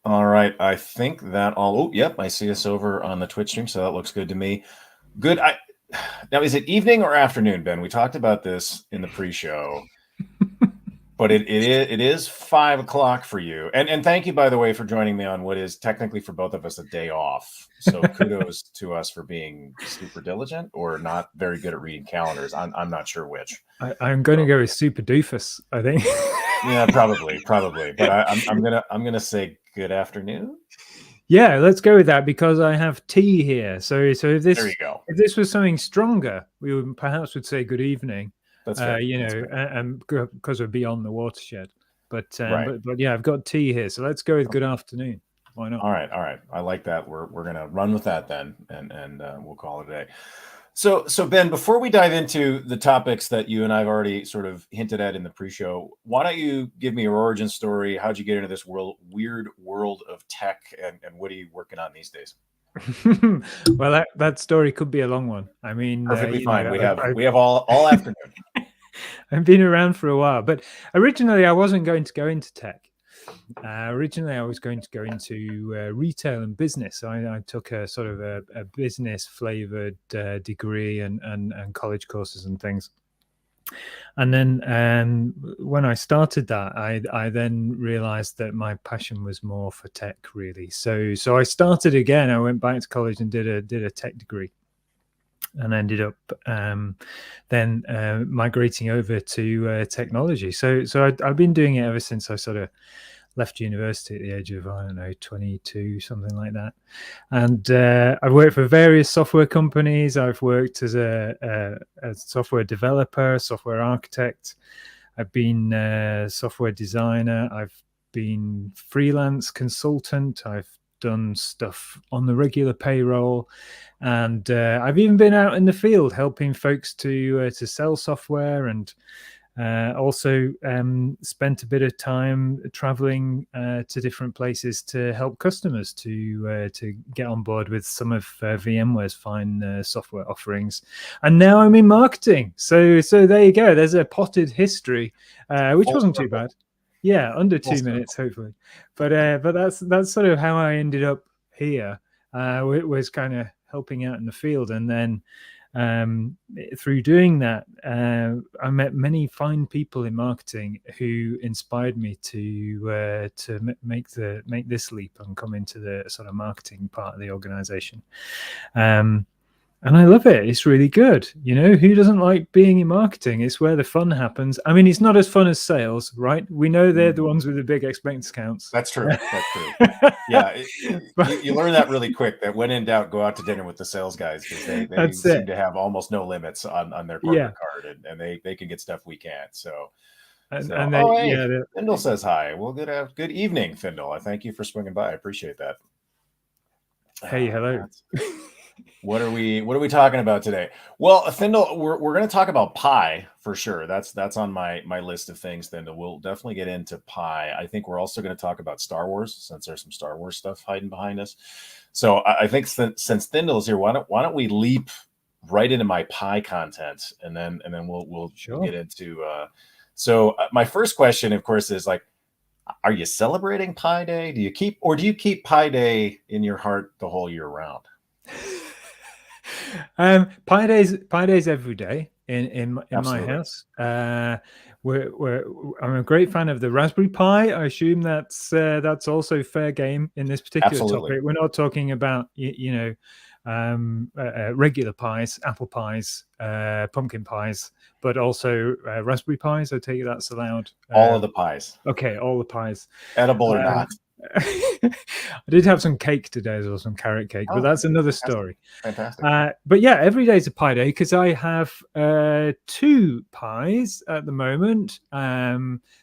All right. I think that all. Oh, yep. I see us over on the Twitch stream, so that looks good to me. Good. Now, is it evening or afternoon, Ben? We talked about this in the pre-show, but it is 5 o'clock for you. And thank you, by the way, for joining me on what is technically for both of us a day off. So kudos to us for being super diligent or not very good at reading calendars. I'm not sure which. I'm going to go with super doofus, I think. Yeah, probably. But I'm gonna say good afternoon. Yeah, let's go with that because I have tea here. So if There this you go. if this was something stronger, we would perhaps say good evening. That's fair. And because we're beyond the watershed. But Right. but yeah, I've got tea here. So let's go with good afternoon. Why not? All right. I like that. We're gonna run with that then, and we'll call it a day. So Ben, before we dive into the topics that you and I've already sort of hinted at in the pre-show, why don't you give me your origin story? How'd you get into this weird world of tech, and what are you working on these days? Well, that story could be a long one. I mean, perfectly fine. We have all afternoon. I've been around for a while, but originally I wasn't going to go into tech. Originally, I was going to go into retail and business. I took a sort of a business flavored degree and college courses and things. And then when I started that, I then realized that my passion was more for tech, really. So I started again. I went back to college and did a tech degree, and ended up then migrating over to technology. So I've been doing it ever since I sort of left university at the age of, I don't know, 22, something like that. And I've worked for various software companies. I've worked as a software developer, software architect. I've been a software designer. I've been freelance consultant. I've done stuff on the regular payroll, and I've even been out in the field helping folks to sell software, and also spent a bit of time traveling to different places to help customers to get on board with some of VMware's fine software offerings. And now I'm in marketing. So there you go. There's a potted history, which wasn't too bad. Yeah, under 2 minutes, hopefully. But that's sort of how I ended up here. Was kind of helping out in the field, and then through doing that, I met many fine people in marketing who inspired me to make this leap and come into the sort of marketing part of the organization. And I love it. It's really good. You know, who doesn't like being in marketing? It's where the fun happens. I mean, it's not as fun as sales, right? We know they're the ones with the big expense accounts. That's true. Yeah, you learn that really quick, that when in doubt, go out to dinner with the sales guys, because they seem to have almost no limits on their corporate card, and they can get stuff we can't. Findle says hi. Well, good evening, Findle. I thank you for swinging by. I appreciate that. Hey, hello. What are we talking about today? Well, Findle, we're going to talk about Pi for sure. That's on my list of things. Findle, we'll definitely get into Pi. I think we're also going to talk about Star Wars, since there's some Star Wars stuff hiding behind us. So I think since Findle is here, why don't we leap right into my Pi content, and then we'll get into. So my first question, of course, is like, are you celebrating Pi Day? Do you keep Pi Day in your heart the whole year round? Pi days every day in my house. I'm a great fan of the Raspberry Pi. I assume that's also fair game in this particular topic. We're not talking about regular pies, apple pies, pumpkin pies, but also Raspberry Pis. I take it that's allowed. All of the pies. Okay, all the pies, edible or not. I did have some cake today as well, some carrot cake, but that's another story. Fantastic. But yeah, every day is a Pi day because I have 2 Pis at the moment.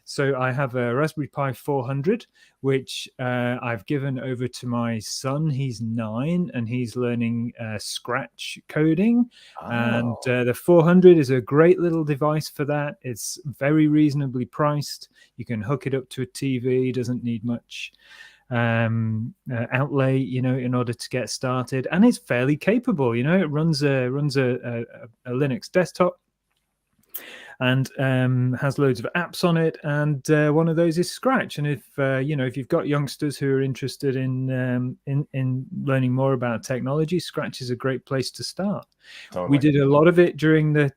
So I have a Raspberry Pi 400, which I've given over to my son. He's 9 and he's learning Scratch coding. And the 400 is a great little device for that. It's very reasonably priced. You can hook it up to a TV. Doesn't need much outlay, in order to get started, and it's fairly capable. It runs a Linux desktop. and has loads of apps on it. And one of those is Scratch. And if if you've got youngsters who are interested in learning more about technology, Scratch is a great place to start. Totally. We did a lot of it during the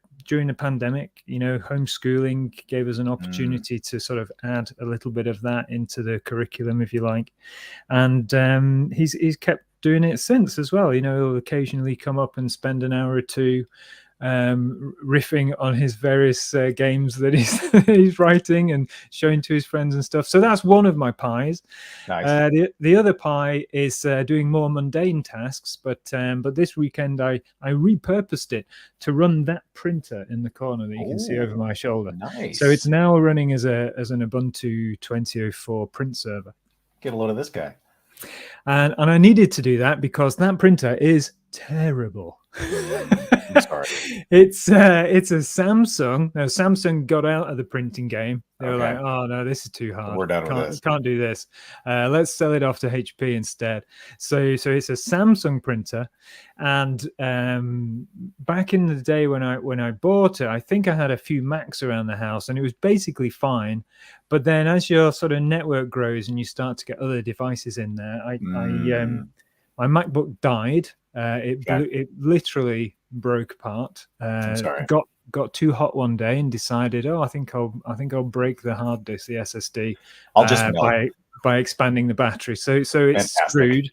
pandemic. Homeschooling gave us an opportunity to sort of add a little bit of that into the curriculum, if you like. And he's kept doing it since as well. He'll occasionally come up and spend an hour or two riffing on his various games that he's writing and showing to his friends and stuff. So that's one of my pies. Nice. The other pie is doing more mundane tasks, but this weekend I repurposed it to run that printer in the corner that you can see over my shoulder. Nice. So it's now running as an Ubuntu 2004 print server. Get a load of this guy. And I needed to do that because that printer is terrible. I'm sorry. It's a Samsung. Now, Samsung got out of the printing game. They were like, "Oh no, this is too hard. We're done with this. Can't do this. Let's sell it off to HP instead." So it's a Samsung printer. And back in the day when I bought it, I think I had a few Macs around the house, and it was basically fine. But then, as your sort of network grows and you start to get other devices in there, my MacBook died. It literally broke apart. Got too hot one day and decided, I think I'll break the hard disk, the SSD, by expanding the battery. So it's Fantastic. screwed.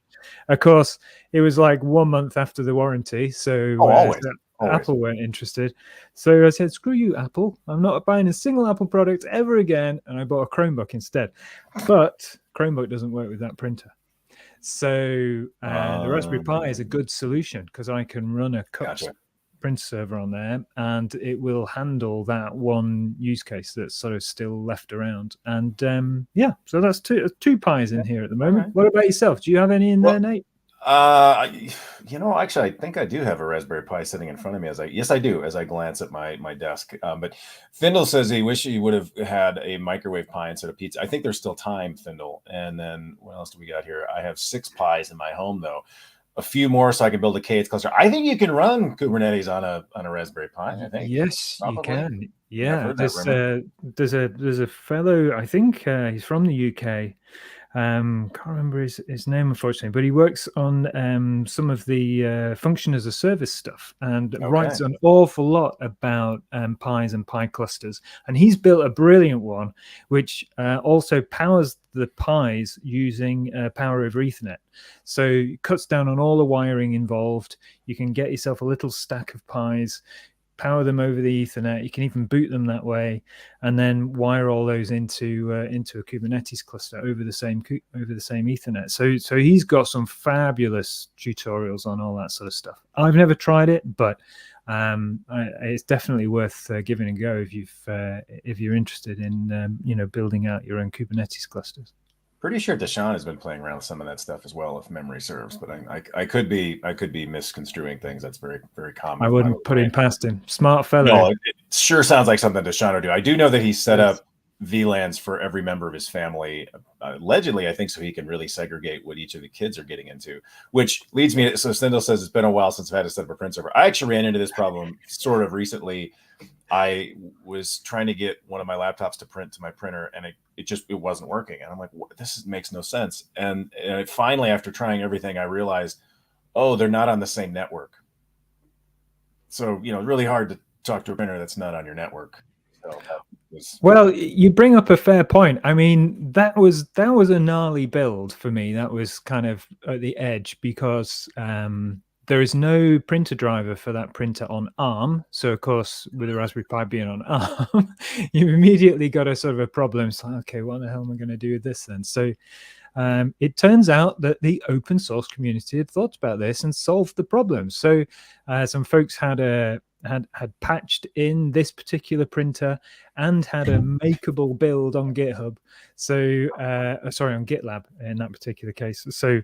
Of course, it was like 1 month after the warranty, so always. Apple weren't interested. So I said, "Screw you, Apple! I'm not buying a single Apple product ever again." And I bought a Chromebook instead. But Chromebook doesn't work with that printer. So the Raspberry Pi is a good solution because I can run a cut print server on there, and it will handle that one use case that's sort of still left around. And so that's two pies in here at the moment. Right. What about yourself? Do you have any in there, Nate? Actually, I think I do have a Raspberry Pi sitting in front of me. Yes, I do. As I glance at my desk, but Findle says he wishes he would have had a microwave pie instead of pizza. I think there's still time, Findle. And then what else do we got here? I have 6 pies in my home, though. A few more so I can build a KH cluster. I think you can run Kubernetes on a Raspberry Pi. I think. Yes, probably. You can. Yeah, there's a fellow. I think he's from the UK. Can't remember his name, unfortunately, but he works on some of the function as a service stuff and writes an awful lot about pies and Pi clusters. And he's built a brilliant one, which also powers the pies using power over Ethernet. So it cuts down on all the wiring involved. You can get yourself a little stack of pies, power them over the Ethernet. You can even boot them that way, and then wire all those into a Kubernetes cluster over the same Ethernet. So he's got some fabulous tutorials on all that sort of stuff. I've never tried it, but it's definitely worth giving a go if you're interested in building out your own Kubernetes clusters. Pretty sure Deshaun has been playing around with some of that stuff as well, if memory serves. But I could be misconstruing things. That's very, very common. I wouldn't put him past him. Smart fellow. No, it sure sounds like something Deshaun would do. I do know that he set up VLANs for every member of his family, allegedly, I think, so he can really segregate what each of the kids are getting into. Which leads me to, so Stendhal says it's been a while since I've had to set up a print server. I actually ran into this problem sort of recently. I was trying to get one of my laptops to print to my printer, and it wasn't working. And I'm like, this makes no sense. And finally, after trying everything, I realized, they're not on the same network. So, really hard to talk to a printer that's not on your network. So well, you bring up a fair point. I mean, that was a gnarly build for me. That was kind of at the edge because there is no printer driver for that printer on ARM. So, of course, with the Raspberry Pi being on ARM, you've immediately got a sort of a problem. It's like, okay, what the hell am I going to do with this then? So it turns out that the open source community had thought about this and solved the problem. So some folks had patched in this particular printer and had a makeable build on GitHub. So, on GitLab in that particular case. So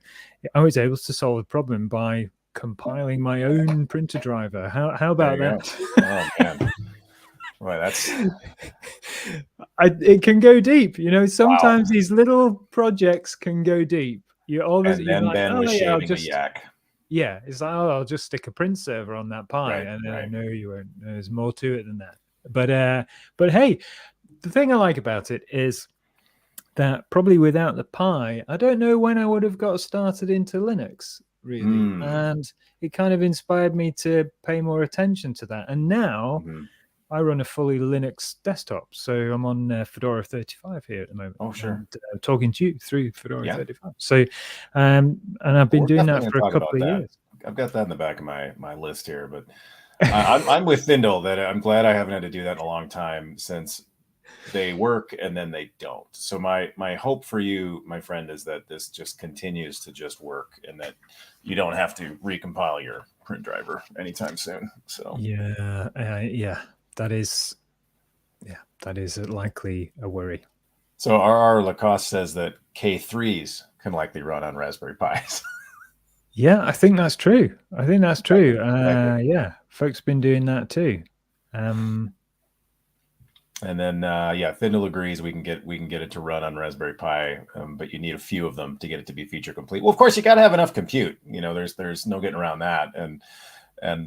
I was able to solve the problem by compiling my own printer driver. How about that? Oh man. Well, that's it can go deep. Sometimes these little projects can go deep. Ben was shaving a yak. Yeah, it's like, I'll just stick a print server on that Pi, and then I know you won't. There's more to it than that. But hey, the thing I like about it is that probably without the Pi, I don't know when I would have got started into Linux, really. And it kind of inspired me to pay more attention to that. And now I run a fully Linux desktop. So I'm on Fedora 35 here at the moment. Oh, sure. And talking to you through Fedora Yeah. 35. So, and I've been We're doing definitely that gonna for a talk couple about of that. years. I've got that in the back of my list here, but I'm with Findle that I'm glad I haven't had to do that in a long time, since they work and then they don't. So my hope for you, my friend, is that this just continues to just work and that you don't have to recompile your print driver anytime soon. So yeah, that is likely a worry. So R.R. Lacoste says that K3s can likely run on Raspberry Pis. Yeah, I think that's true. Exactly. Yeah, folks have been doing that too. And then Findle agrees we can get it to run on Raspberry Pi, but you need a few of them to get it to be feature complete. Well, of course, you got to have enough compute. There's no getting around that. And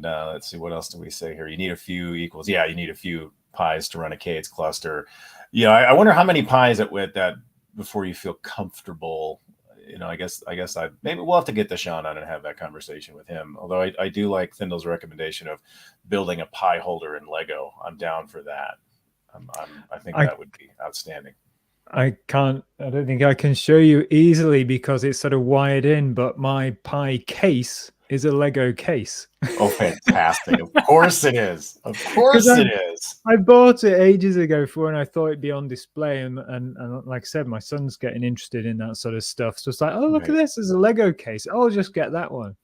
let's see, what else do we say here? You need a few equals. Yeah, you need a few Pis to run a KH cluster. Yeah, I wonder how many Pis with that before you feel comfortable. I guess maybe we'll have to get Deshaun on and have that conversation with him. Although I do like Findle's recommendation of building a Pi holder in Lego. I'm down for that. I think that would be outstanding. I don't think I can show you easily because it's sort of wired in, but my Pi case is a Lego case. Oh, fantastic. Of course it is. Of course it is. I bought it ages ago and I thought it'd be on display. And like I said, my son's getting interested in that sort of stuff. So it's like, oh, look at this. There's a Lego case. I'll just get that one.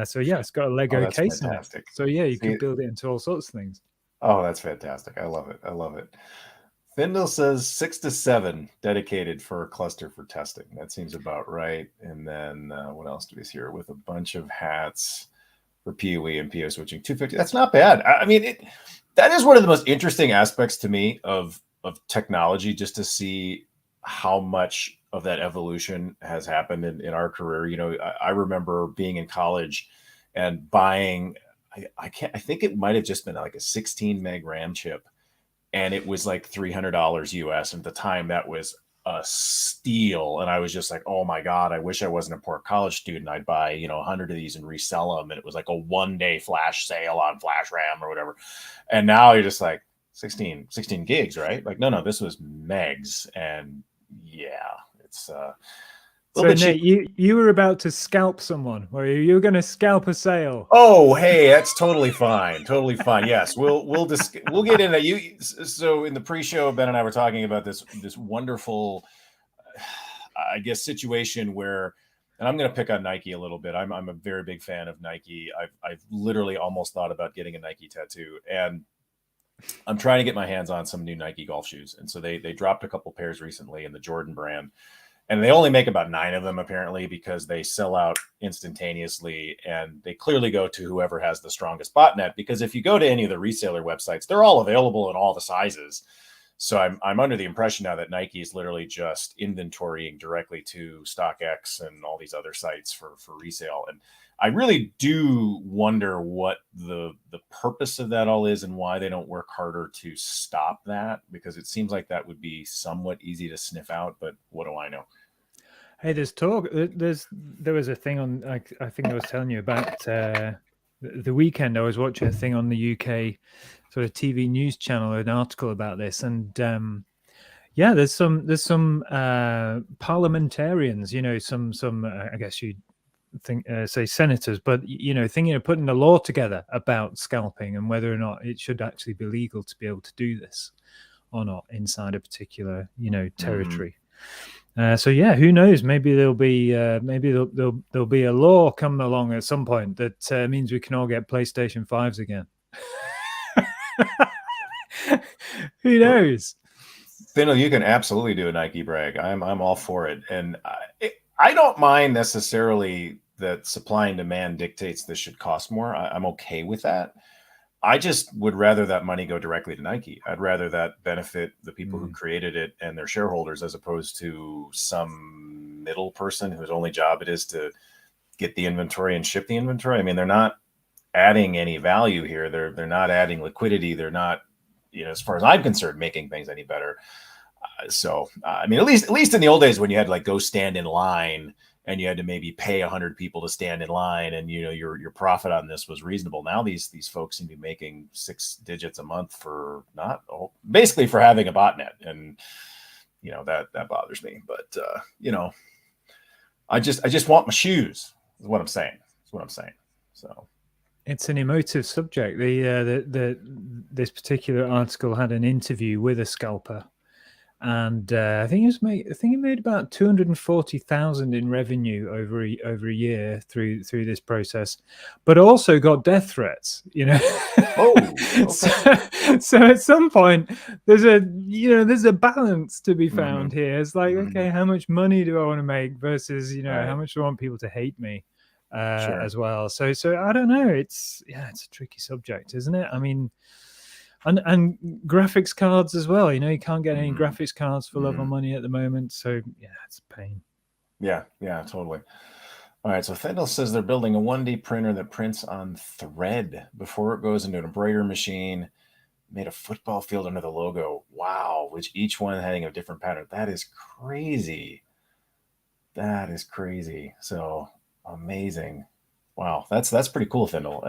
So yeah, it's got a Lego case fantastic. In it. So yeah, you can build it into all sorts of things. Oh, that's fantastic. I love it. Findle says 6 to 7 dedicated for a cluster for testing. That seems about right. And then what else do we see here? With a bunch of hats for PoE and PO switching, 250. That's not bad. I mean, that is one of the most interesting aspects to me of technology, just to see how much of that evolution has happened in our career. I remember being in college and buying, I think it might have just been like a 16 meg RAM chip. And it was like $300 US. And at the time, that was a steal. And I was just like, oh my God, I wish I wasn't a poor college student. I'd buy, 100 of these and resell them. And it was like a 1-day flash sale on flash RAM or whatever. And now you're just like 16 gigs, right? Like, no, this was megs. And yeah, it's so Nate, you were about to scalp someone, or you were going to scalp a sale? Oh, hey, that's totally fine. Yes, we'll get into you. So in the pre-show, Ben and I were talking about this wonderful, I guess, situation where, and I'm going to pick on Nike a little bit. I'm a very big fan of Nike. I've literally almost thought about getting a Nike tattoo, and I'm trying to get my hands on some new Nike golf shoes. And so they dropped a couple pairs recently in the Jordan brand. And they only make about 9 of them, apparently, because they sell out instantaneously. And they clearly go to whoever has the strongest botnet. Because if you go to any of the reseller websites, they're all available in all the sizes. So I'm under the impression now that Nike is literally just inventorying directly to StockX and all these other sites for resale. And I really do wonder what the purpose of that all is and why they don't work harder to stop that, because it seems like that would be somewhat easy to sniff out. But what do I know? Hey, there's talk. There was a thing on. I think I was telling you about the weekend. I was watching a thing on the UK sort of TV news channel, an article about this, and there's some parliamentarians. Some I guess you'd think say senators, but thinking of putting a law together about scalping and whether or not it should actually be legal to be able to do this or not inside a particular territory. So yeah, who knows? Maybe there'll be there'll be a law coming along at some point that means we can all get PlayStation 5s again. Who knows? Findle, you can absolutely do a Nike brag. I'm all for it, and I don't mind necessarily that supply and demand dictates this should cost more. I'm okay with that. I just would rather that money go directly to Nike. I'd rather that benefit the people who created it and their shareholders, as opposed to some middle person whose only job it is to get the inventory and ship the inventory. I mean, they're not adding any value here. They're not adding liquidity. They're not as far as I'm concerned, making things any better. So I mean, at least in the old days when you had to like go stand in line and you had to maybe pay 100 people to stand in line, and your profit on this was reasonable. Now these folks seem to be making 6 digits a month for basically for having a botnet, and that bothers me. But I just want my shoes. Is what I'm saying. So it's an emotive subject. This particular article had an interview with a scalper, and I think he made about 240,000 in revenue over a year through this process, but also got death threats. Oh, okay. So at some point there's a balance to be found here. It's like, okay, how much money do I want to make versus how much do I want people to hate me as well. So I don't know. It's a tricky subject, isn't it? I mean. And graphics cards as well. You can't get any graphics cards for love or money at the moment. So yeah, it's a pain. Yeah, totally. All right, so Fendel says they're building a 1D printer that prints on thread before it goes into an embroidery machine. Made a football field under the logo. Wow, which each one having a different pattern. That is crazy. So amazing. Wow, that's pretty cool, Fendel.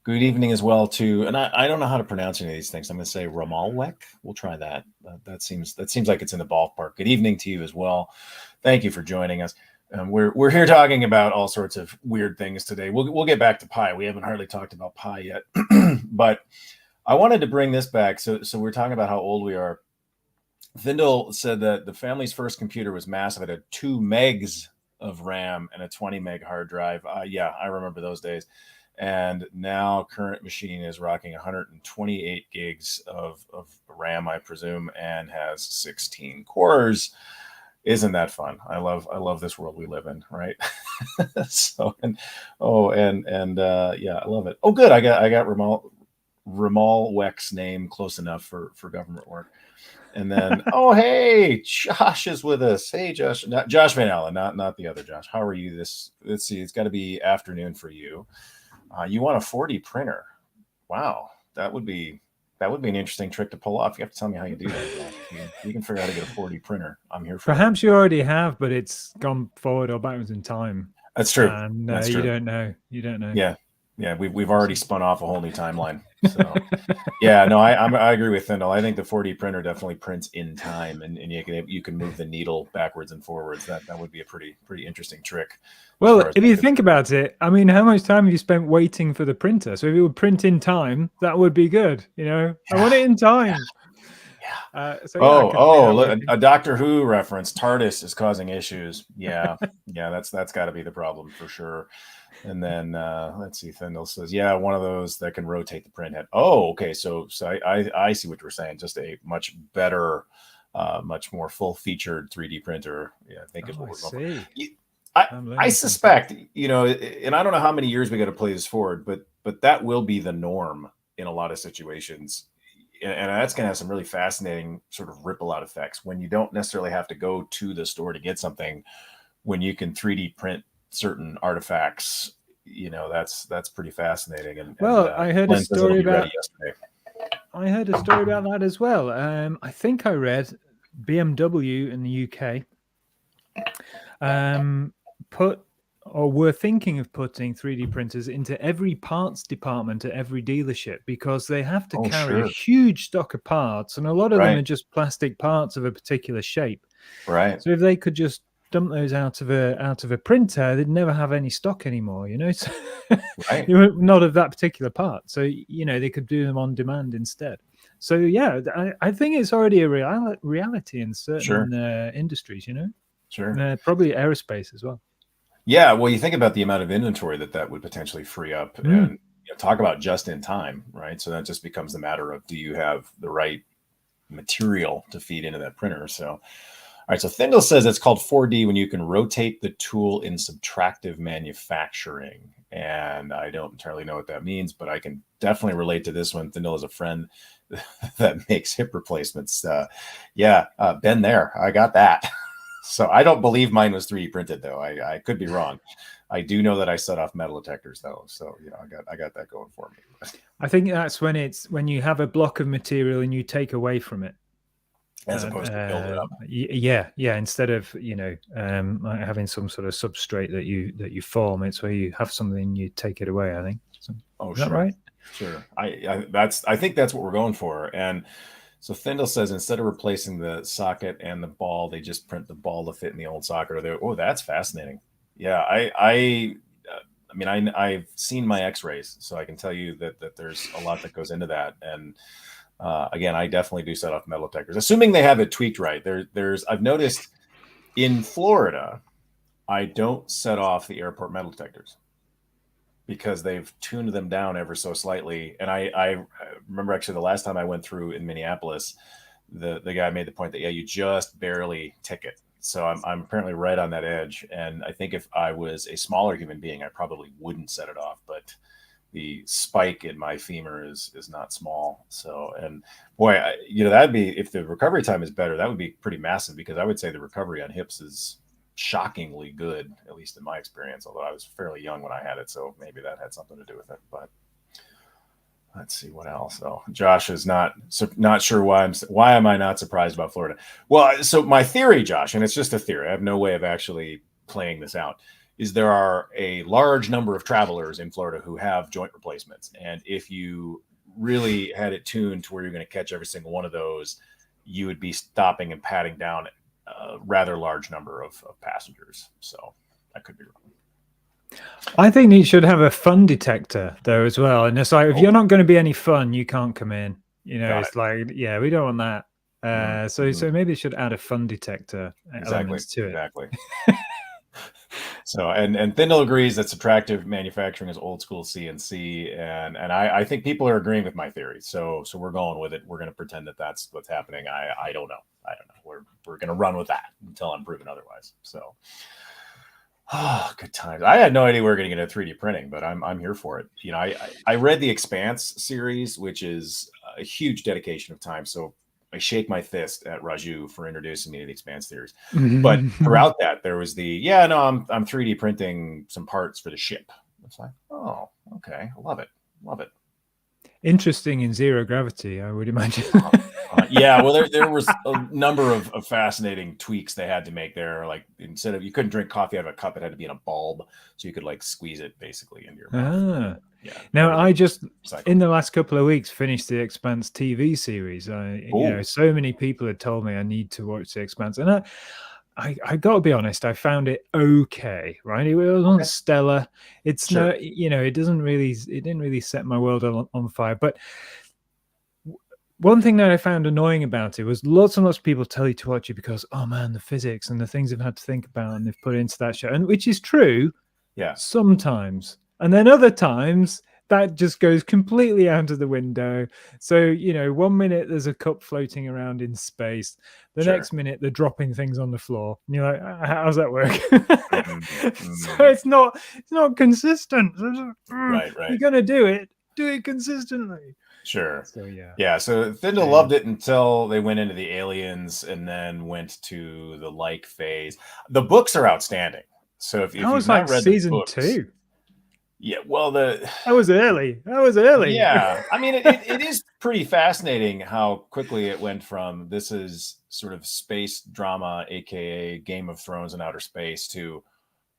Good evening as well to, and I don't know how to pronounce any of these things. I'm going to say Ramalwek. We'll try that. That seems like it's in the ballpark. Good evening to you as well. Thank you for joining us. We're here talking about all sorts of weird things today. We'll get back to Pi. We haven't hardly talked about Pi yet, but I wanted to bring this back. So we're talking about how old we are. Findle said that the family's first computer was massive. It had 2 megs of RAM and a 20 meg hard drive. Yeah, I remember those days. And now current machine is rocking 128 gigs of RAM, I presume, and has 16 cores. Isn't that fun? I love this world we live in, right? So yeah, I love it. Oh, good. I got Ramal Weck's name close enough for government work. And then hey, Josh is with us. Hey, Josh, Josh Van Allen, not the other Josh. How are you? Let's see. It's got to be afternoon for you. You want a 4D printer? Wow, that would be an interesting trick to pull off. You have to tell me how you do that. You can figure out how to get a 4D printer. I'm here for Perhaps you already have, but it's gone forward or backwards in time. That's true. And That's true. You don't know. Yeah, we've already spun off a whole new timeline. So yeah, no, I agree with Findle. I think the 4D printer definitely prints in time, and you can move the needle backwards and forwards. That would be a pretty interesting trick. Well, if you think about it, I mean, how much time have you spent waiting for the printer? So if it would print in time, that would be good. I want it in time. Yeah. Look, a Doctor Who reference. TARDIS is causing issues. Yeah, that's got to be the problem for sure. And then let's see. Findle says, yeah, one of those that can rotate the print head. Oh, okay. So I see what you're saying. Just a much better, much more full-featured 3D printer. Yeah, I think is what we're going for. I suspect, and I don't know how many years we got to play this forward, but that will be the norm in a lot of situations. And that's going to have some really fascinating sort of ripple out effects when you don't necessarily have to go to the store to get something, when you can 3D print certain artifacts. That's pretty fascinating. And I heard a story about that as well. I think I read BMW in the UK were thinking of putting 3D printers into every parts department at every dealership, because they have to carry a huge stock of parts, and a lot of them are just plastic parts of a particular shape. Right. So if they could just dump those out of a printer, they'd never have any stock anymore, So right. Not of that particular part. So they could do them on demand instead. So yeah, I think it's already a reality in certain industries. Sure. Probably aerospace as well. Yeah, well, you think about the amount of inventory that would potentially free up, and talk about just in time, right? So that just becomes the matter of, do you have the right material to feed into that printer? So, all right. So Findle says it's called 4D when you can rotate the tool in subtractive manufacturing, and I don't entirely know what that means, but I can definitely relate to this one. Findle is a friend that makes hip replacements. Ben there. I got that. So I don't believe mine was 3D printed, though. I could be wrong, I do know that I set off metal detectors though, so I got that going for me. I think that's when you have a block of material and you take away from it, As opposed to build it up. Yeah. Instead of like having some sort of substrate that you form, it's where you have something, you take it away. I think. So, is that right? Sure. I think that's what we're going for. And so Thindle says instead of replacing the socket and the ball, they just print the ball to fit in the old socket. Oh, that's fascinating. Yeah, I mean, I've seen my X-rays, so I can tell you that there's a lot that goes into that. And again, I definitely do set off metal detectors, assuming they have it tweaked right. I've noticed in Florida, I don't set off the airport metal detectors because they've tuned them down ever so slightly. And I remember actually the last time I went through in Minneapolis, the guy made the point that, yeah, you just barely tick it. So I'm apparently right on that edge. And I think if I was a smaller human being, I probably wouldn't set it off. But the spike in my femur is not small. So, and boy, that'd be, if the recovery time is better, that would be pretty massive, because I would say the recovery on hips is shockingly good, at least in my experience, although I was fairly young when I had it, so maybe that had something to do with it. But let's see what else. Oh, Josh is not sure why am I not surprised about Florida. Well, so my theory, Josh, and it's just a theory, I have no way of actually playing this out, is there are a large number of travelers in Florida who have joint replacements, and if you really had it tuned to where you're going to catch every single one of those, you would be stopping and patting down a rather large number of passengers. So I could be wrong. I think you should have a fun detector though as well. And it's like, if you're not going to be any fun, you can't come in. It's like, yeah, we don't want that. So maybe you should add a fun detector elements to it. Exactly. So and Thindle agrees that subtractive manufacturing is old school CNC, and I think people are agreeing with my theory. So we're going with it. We're going to pretend that that's what's happening. I don't know. We're going to run with that until I'm proven otherwise. So, good times. I had no idea we were going to get into 3D printing, but I'm here for it. I read the Expanse series, which is a huge dedication of time. So I shake my fist at Raju for introducing me to the Expanse theories. But throughout that, there was I'm 3D printing some parts for the ship. It's like, oh, okay, love it. Interesting in zero gravity, I would imagine. Yeah, well, there was a number of fascinating tweaks they had to make there. Like, instead of, you couldn't drink coffee out of a cup, it had to be in a bulb, so you could like squeeze it basically into your mouth. Yeah. Now, I just in the last couple of weeks finished the Expanse TV series. So many people had told me I need to watch the Expanse, and I got to be honest, I found it okay. Right, it wasn't stellar. It's no, it didn't really set my world on fire. But one thing that I found annoying about it was lots and lots of people tell you to watch it because, oh man, the physics and the things they've had to think about and they've put into that show, and which is true. Yeah. Sometimes. And then other times that just goes completely out of the window. So, 1 minute there's a cup floating around in space. The next minute they're dropping things on the floor. And you're like, how's that work? So it's not consistent. Right. You're gonna do it consistently. Sure. So yeah. So Thindle loved it until they went into the aliens and then went to the like phase. The books are outstanding. So if you've not read season the books, 2. Yeah, well, that was early. Yeah, I mean, it is pretty fascinating how quickly it went from this is sort of space drama, aka Game of Thrones in outer space, to,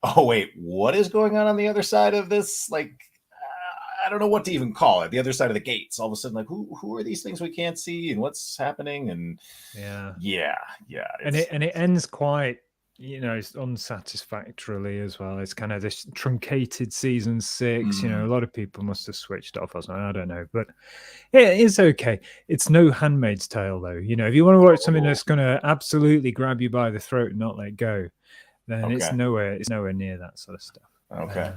oh wait, what is going on the other side of this? Like, I don't know what to even call it. The other side of the gates. All of a sudden, like, who are these things we can't see, and what's happening? And yeah. And it ends quite, unsatisfactorily as well. It's kind of this truncated season 6. A lot of people must have switched off or something. I don't know, but it's okay. It's no Handmaid's Tale though. If you want to watch something that's going to absolutely grab you by the throat and not let go, then it's nowhere near that sort of stuff. Okay.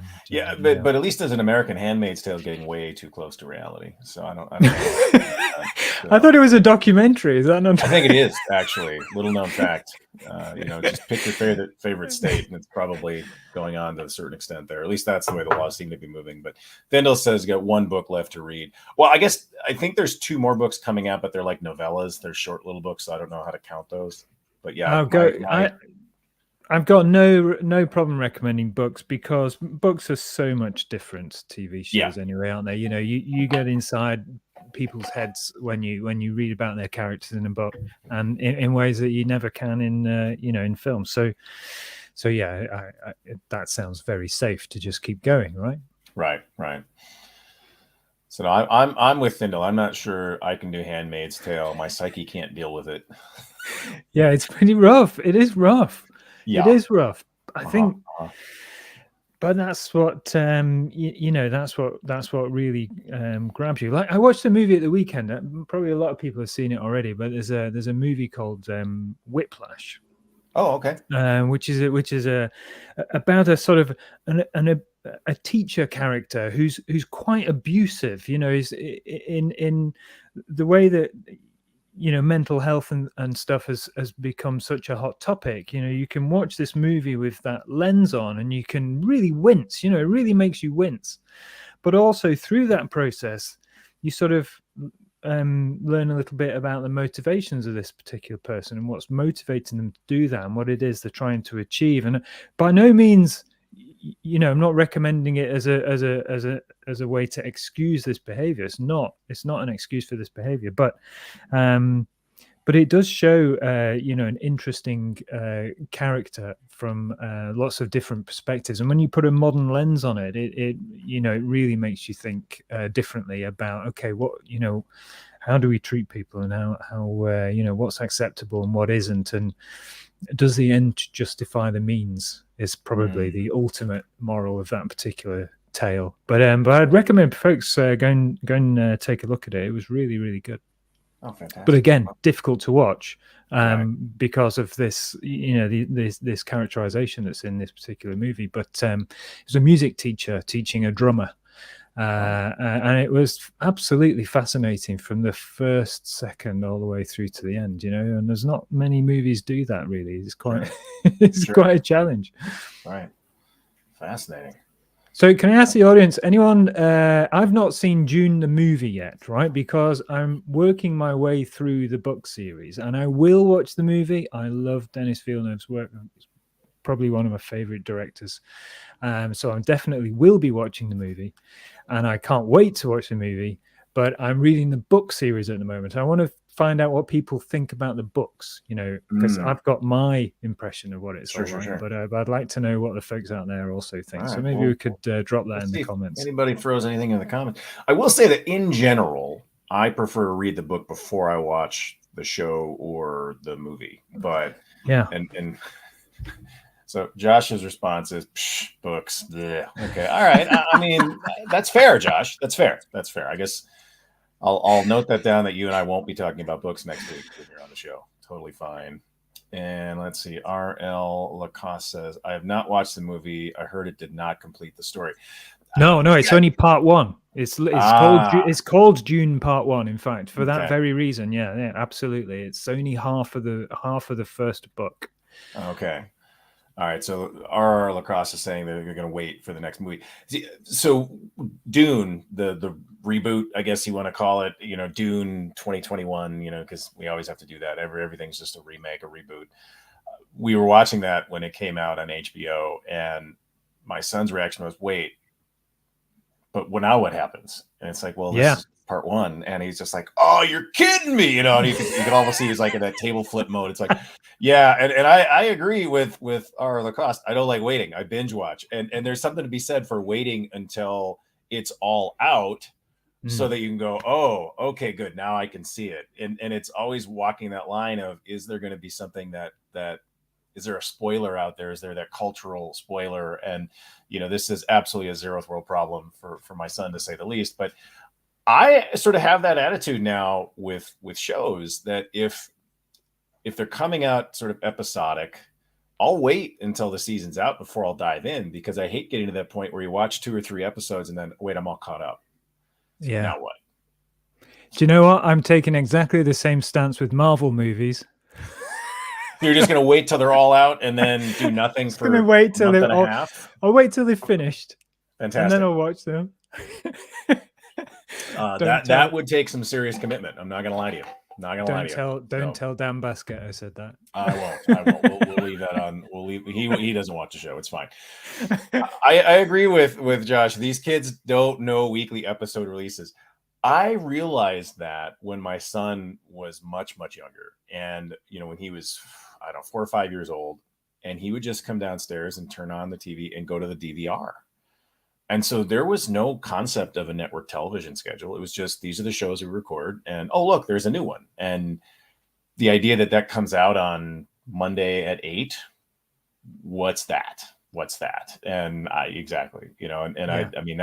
But at least as an American, Handmaid's Tale is getting way too close to reality. So I don't know. I thought it was a documentary. Is that not? I think it is, actually. Little known fact. Just pick your favorite state, and it's probably going on to a certain extent there. At least that's the way the laws seem to be moving. But Thindle says got one book left to read. Well, I think there's 2 more books coming out, but they're like novellas. They're short little books, so I don't know how to count those. But yeah. I've got no problem recommending books, because books are so much different to TV shows anyway, aren't they? You know, you get inside people's heads when you read about their characters in a book, and in ways that you never can in in film. So yeah, that sounds very safe to just keep going, right? Right. So no, I'm with Thindle. I'm not sure I can do Handmaid's Tale. My psyche can't deal with it. Yeah, it's pretty rough. It is rough. Yeah. It is rough. I think, but that's what that's what really grabs you. Like, I watched a movie at the weekend. Probably a lot of people have seen it already, but there's a movie called Whiplash. Oh, okay. Which is about a sort of a teacher character who's quite abusive. You know, is in the way that mental health and stuff has become such a hot topic. You know, you can watch this movie with that lens on, and you can really wince. You know, it really makes you wince. But also through that process, you sort of learn a little bit about the motivations of this particular person and what's motivating them to do that, and what it is they're trying to achieve. And by no means, I'm not recommending it as a way to excuse this behavior. It's not an excuse for this behavior, but it does show an interesting character from lots of different perspectives. And when you put a modern lens on it, it really makes you think differently about, okay, what, how do we treat people, and how what's acceptable and what isn't, and does the end justify the means, is probably the ultimate moral of that particular tale. But I'd recommend folks go and take a look at it. It was really, really good. Oh, fantastic. But again, difficult to watch because of this, this characterization that's in this particular movie. But it was a music teacher teaching a drummer. And it was absolutely fascinating from the first second all the way through to the end, and there's not many movies do that, really. It's quite quite a challenge. Right. Fascinating. So can I ask the audience, anyone, I've not seen Dune the movie yet, right? Because I'm working my way through the book series, and I will watch the movie. I love Denis Villeneuve's work. It's probably one of my favorite directors. So I definitely will be watching the movie, and I can't wait to watch the movie. But I'm reading the book series at the moment. I want to find out what people think about the books, because I've got my impression of what it's all like. Sure. But I'd like to know what the folks out there also think. So maybe we could drop that in the comments. Anybody throws anything in the comments. I will say that in general, I prefer to read the book before I watch the show or the movie. But yeah, and so Josh's response is books. Bleh. Okay, all right. I mean, that's fair, Josh. That's fair. I guess I'll note that down, that you and I won't be talking about books next week when you're on the show. Totally fine. And let's see. R.L. Lacoste says, I have not watched the movie. I heard it did not complete the story. No, it's only part one. It's called Dune Part 1. In fact, for that very reason. Yeah, absolutely. It's only half of the first book. Okay. All right, so R.R. Lacrosse is saying that you're going to wait for the next movie. So Dune, the reboot, I guess you want to call it, Dune 2021, because we always have to do that. Everything's just a remake, a reboot. We were watching that when it came out on HBO, and my son's reaction was, wait, but now what happens? And it's like, well, this is part one. And he's just like, oh, you're kidding me. And you can almost see he's like in that table flip mode. It's like, yeah. And I agree with R. Lacoste. I don't like waiting. I binge watch. And there's something to be said for waiting until it's all out so that you can go, oh, okay, good. Now I can see it. And it's always walking that line of, is there going to be something that is there a spoiler out there? Is there that cultural spoiler? And, this is absolutely a zeroth world problem for my son, to say the least. But I sort of have that attitude now with shows, that if they're coming out sort of episodic, I'll wait until the season's out before I'll dive in, because I hate getting to that point where you watch 2 or 3 episodes and then, wait, I'm all caught up. Yeah. Now what? Do you know what? I'm taking exactly the same stance with Marvel movies. You're just going to wait till they're all out and then do nothing for a month and a half? I'll wait till they're finished. Fantastic. And then I'll watch them. That would take some serious commitment. I'm not going to lie to you. Not gonna lie to you. Don't tell Dan Basket I said that. I won't. We'll leave that on. We'll leave. He doesn't watch the show. It's fine. I agree with Josh. These kids don't know weekly episode releases. I realized that when my son was much younger, and when he was, I don't know, 4 or 5 years old, and he would just come downstairs and turn on the TV and go to the DVR. And so there was no concept of a network television schedule. It was just, these are the shows we record, and oh, look, there's a new one. And the idea that comes out on Monday at 8, what's that? And exactly, yeah. I mean,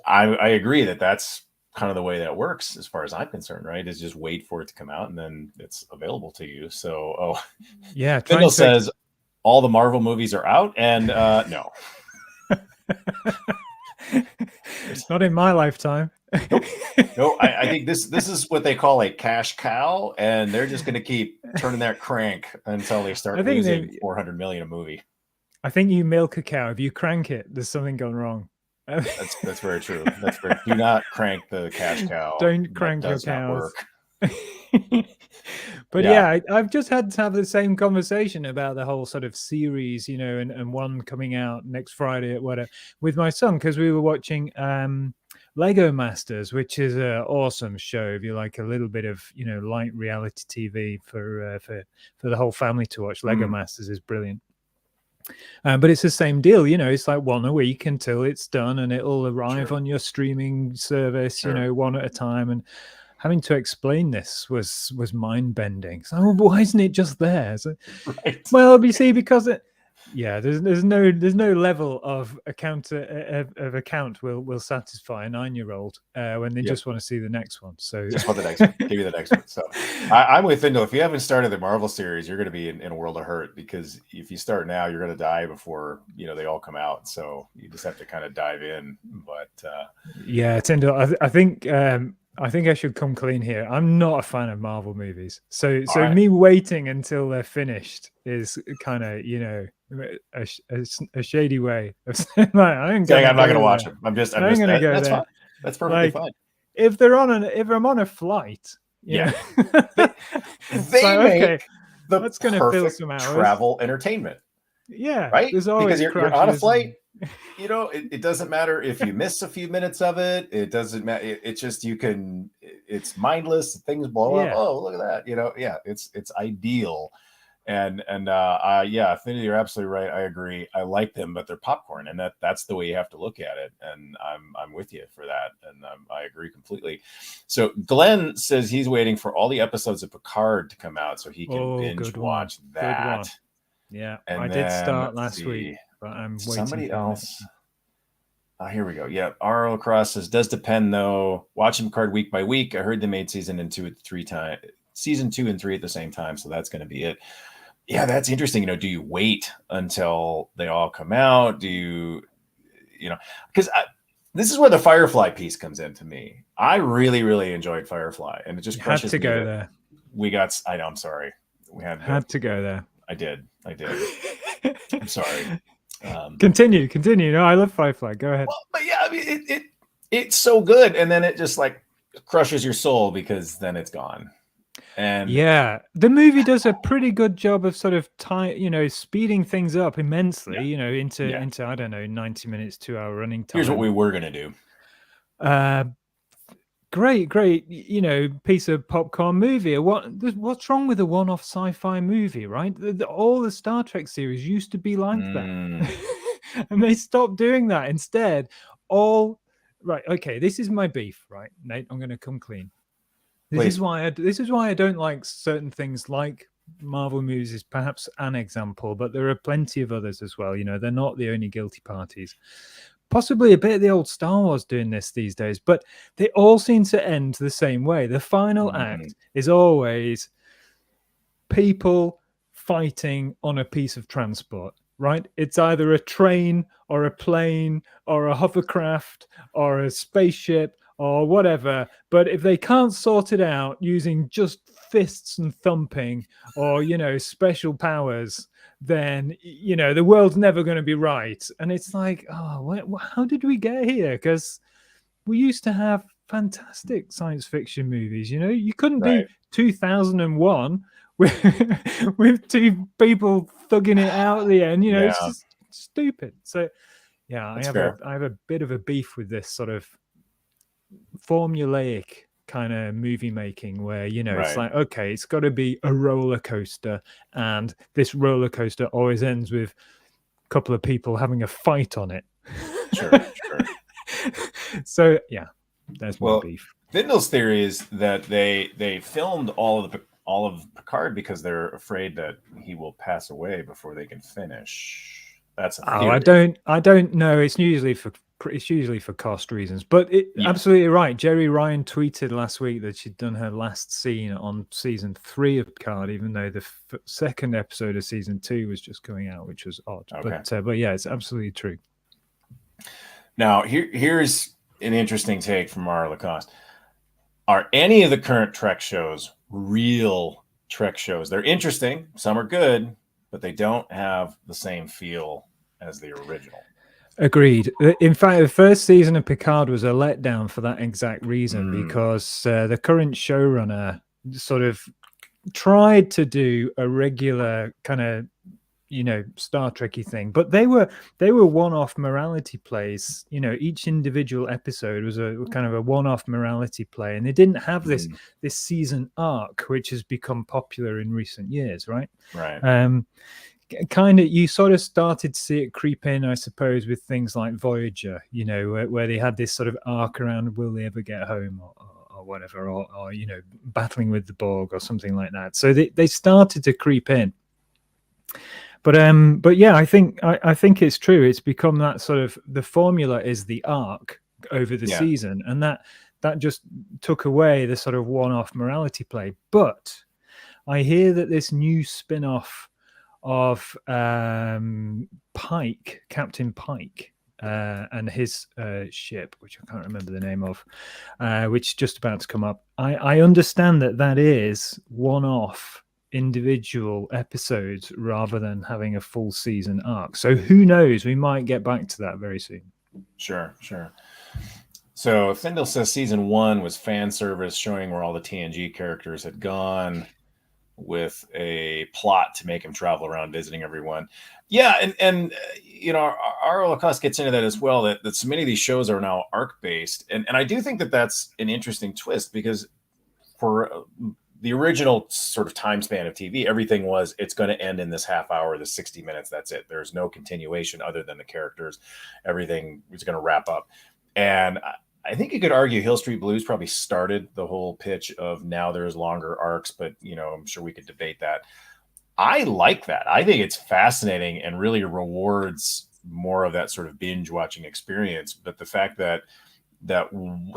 I agree that's kind of the way that works as far as I'm concerned, right? Is just wait for it to come out and then it's available to you. So, yeah. Kendall says all the Marvel movies are out, and no. Not in my lifetime. Nope. No, I think this is what they call a cash cow, and they're just going to keep turning that crank until they start losing $400 million a movie. I think you milk a cow. If you crank it, there's something gone wrong. That's very true. That's very. Do not crank the cash cow. Don't crank your cows. But yeah, I've just had to have the same conversation about the whole sort of series, and one coming out next Friday at whatever with my son, because we were watching Lego Masters, which is an awesome show if you like a little bit of light reality TV for the whole family to watch. Lego Masters is brilliant. But it's the same deal, it's like one a week until it's done, and it'll arrive on your streaming service, one at a time. And having to explain this was mind-bending. So why isn't it just there? So, right. Well, you see, because there's no level of account will satisfy a 9-year-old when they just want to see the next one. So just want the next one. Give me the next one. So I'm with Findle. If you haven't started the Marvel series, you're going to be in a world of hurt, because if you start now, you're going to die before they all come out. So you just have to kind of dive in. But Tyndall, I think I should come clean here. I'm not a fan of Marvel movies. So right. Me waiting until they're finished is kind of, a shady way of saying, like, I'm not going to watch them. I'm just going to go there. Fine. That's perfectly fine. If I'm on a flight, they make the that's going to fill some hours. Travel entertainment. Yeah. Right? Because you're on a flight. It doesn't matter if you miss a few minutes of it. It doesn't matter. It's just it's mindless. Things blow up. Oh, look at that. It's ideal. And I think you're absolutely right. I agree. I like them, but they're popcorn, and that's the way you have to look at it. And I'm with you for that. And I agree completely. So Glenn says he's waiting for all the episodes of Picard to come out so he can binge watch that. Yeah, and I did start last week. But I'm waiting. Somebody else. Here we go. Yeah, R.O. Cross says, does depend though. Watching Picard week by week. I heard they made season 2 and 3 at the same time, so that's going to be it. Yeah, that's interesting. Do you wait until they all come out? Do you, because this is where the Firefly piece comes in to me. I really, really enjoyed Firefly, and it just crushes me. Had to go there. We got. I know. I'm sorry. We had to go there. I did. I'm sorry. Continue. No, I love Firefly. Go ahead. Well, but yeah, I mean, it's so good, and then it just like crushes your soul because then it's gone. And the movie does a pretty good job of sort of speeding things up immensely. Into I don't know, 90 minutes, 2-hour running time. Here's what we were gonna do. Great, piece of popcorn movie. What's wrong with a one-off sci-fi movie, right? All the Star Trek series used to be like that, and they stopped doing that. Instead, this is my beef, right, Nate? I'm going to come clean. This is why I don't like certain things like Marvel movies is perhaps an example, but there are plenty of others as well. They're not the only guilty parties. Possibly a bit of the old Star Wars doing this these days, but they all seem to end the same way. The final act is always people fighting on a piece of transport, right? It's either a train or a plane or a hovercraft or a spaceship or whatever. But if they can't sort it out using just fists and thumping or, special powers, then the world's never going to be right. And it's like, how did we get here? Because we used to have fantastic science fiction movies. You know, you couldn't do Right. 2001 with two people thugging it out at the end. You know, it's Yeah, just stupid. So yeah, that's fair. I have a bit of a beef with this sort of formulaic kind of movie making where, you know, it's Right. like, okay, it's got to be a roller coaster, and this roller coaster always ends with a couple of people having a fight on it. Sure, sure. So yeah, there's my Well, beef. Vindal's theory is that they filmed all of Picard because they're afraid that he will pass away before they can finish. That's a Oh, theory. I don't know. It's usually for cost reasons, but Yeah. absolutely right. Jerry Ryan tweeted last week that she'd done her last scene on season 3 of Picard, even though the second episode of season 2 was just coming out, which was odd. Okay. But yeah, it's absolutely true. Now here's an interesting take from Mara Lacoste. Are any of the current Trek shows real Trek shows? They're interesting. Some are good, but they don't have the same feel as the original. Agreed. In fact, the first season of Picard was a letdown for that exact reason, because the current showrunner sort of tried to do a regular kind of, you know, Star Trekky thing, but they were one-off morality plays. You know, each individual episode was a kind of a one-off morality play, and they didn't have this season arc, which has become popular in recent years, right? Right. Kind of, you sort of started to see it creep in, I suppose, with things like Voyager, you know, where they had this sort of arc around will they ever get home, or whatever, or you know, battling with the Borg or something like that. So they started to creep in. But yeah, I think it's true. It's become that sort of, the formula is the arc over the season, and that just took away the sort of one-off morality play. But I hear that this new spin-off of Pike, Captain Pike, and his ship, which I can't remember the name of, which is just about to come up. I understand that is one-off individual episodes rather than having a full season arc. So who knows? We might get back to that very soon. Sure. So Thindle says season 1 was fan service showing where all the TNG characters had gone, with a plot to make him travel around visiting everyone. Yeah, and you know, our Lacoste gets into that as well, that so many of these shows are now arc based, and I do think that that's an interesting twist, because for the original sort of time span of TV, everything was, it's going to end in this half hour, the 60 minutes, that's it. There's no continuation other than the characters. Everything is going to wrap up. And I think you could argue Hill Street Blues probably started the whole pitch of now there's longer arcs, but you know, I'm sure we could debate that. I like that. I think it's fascinating and really rewards more of that sort of binge watching experience. But the fact that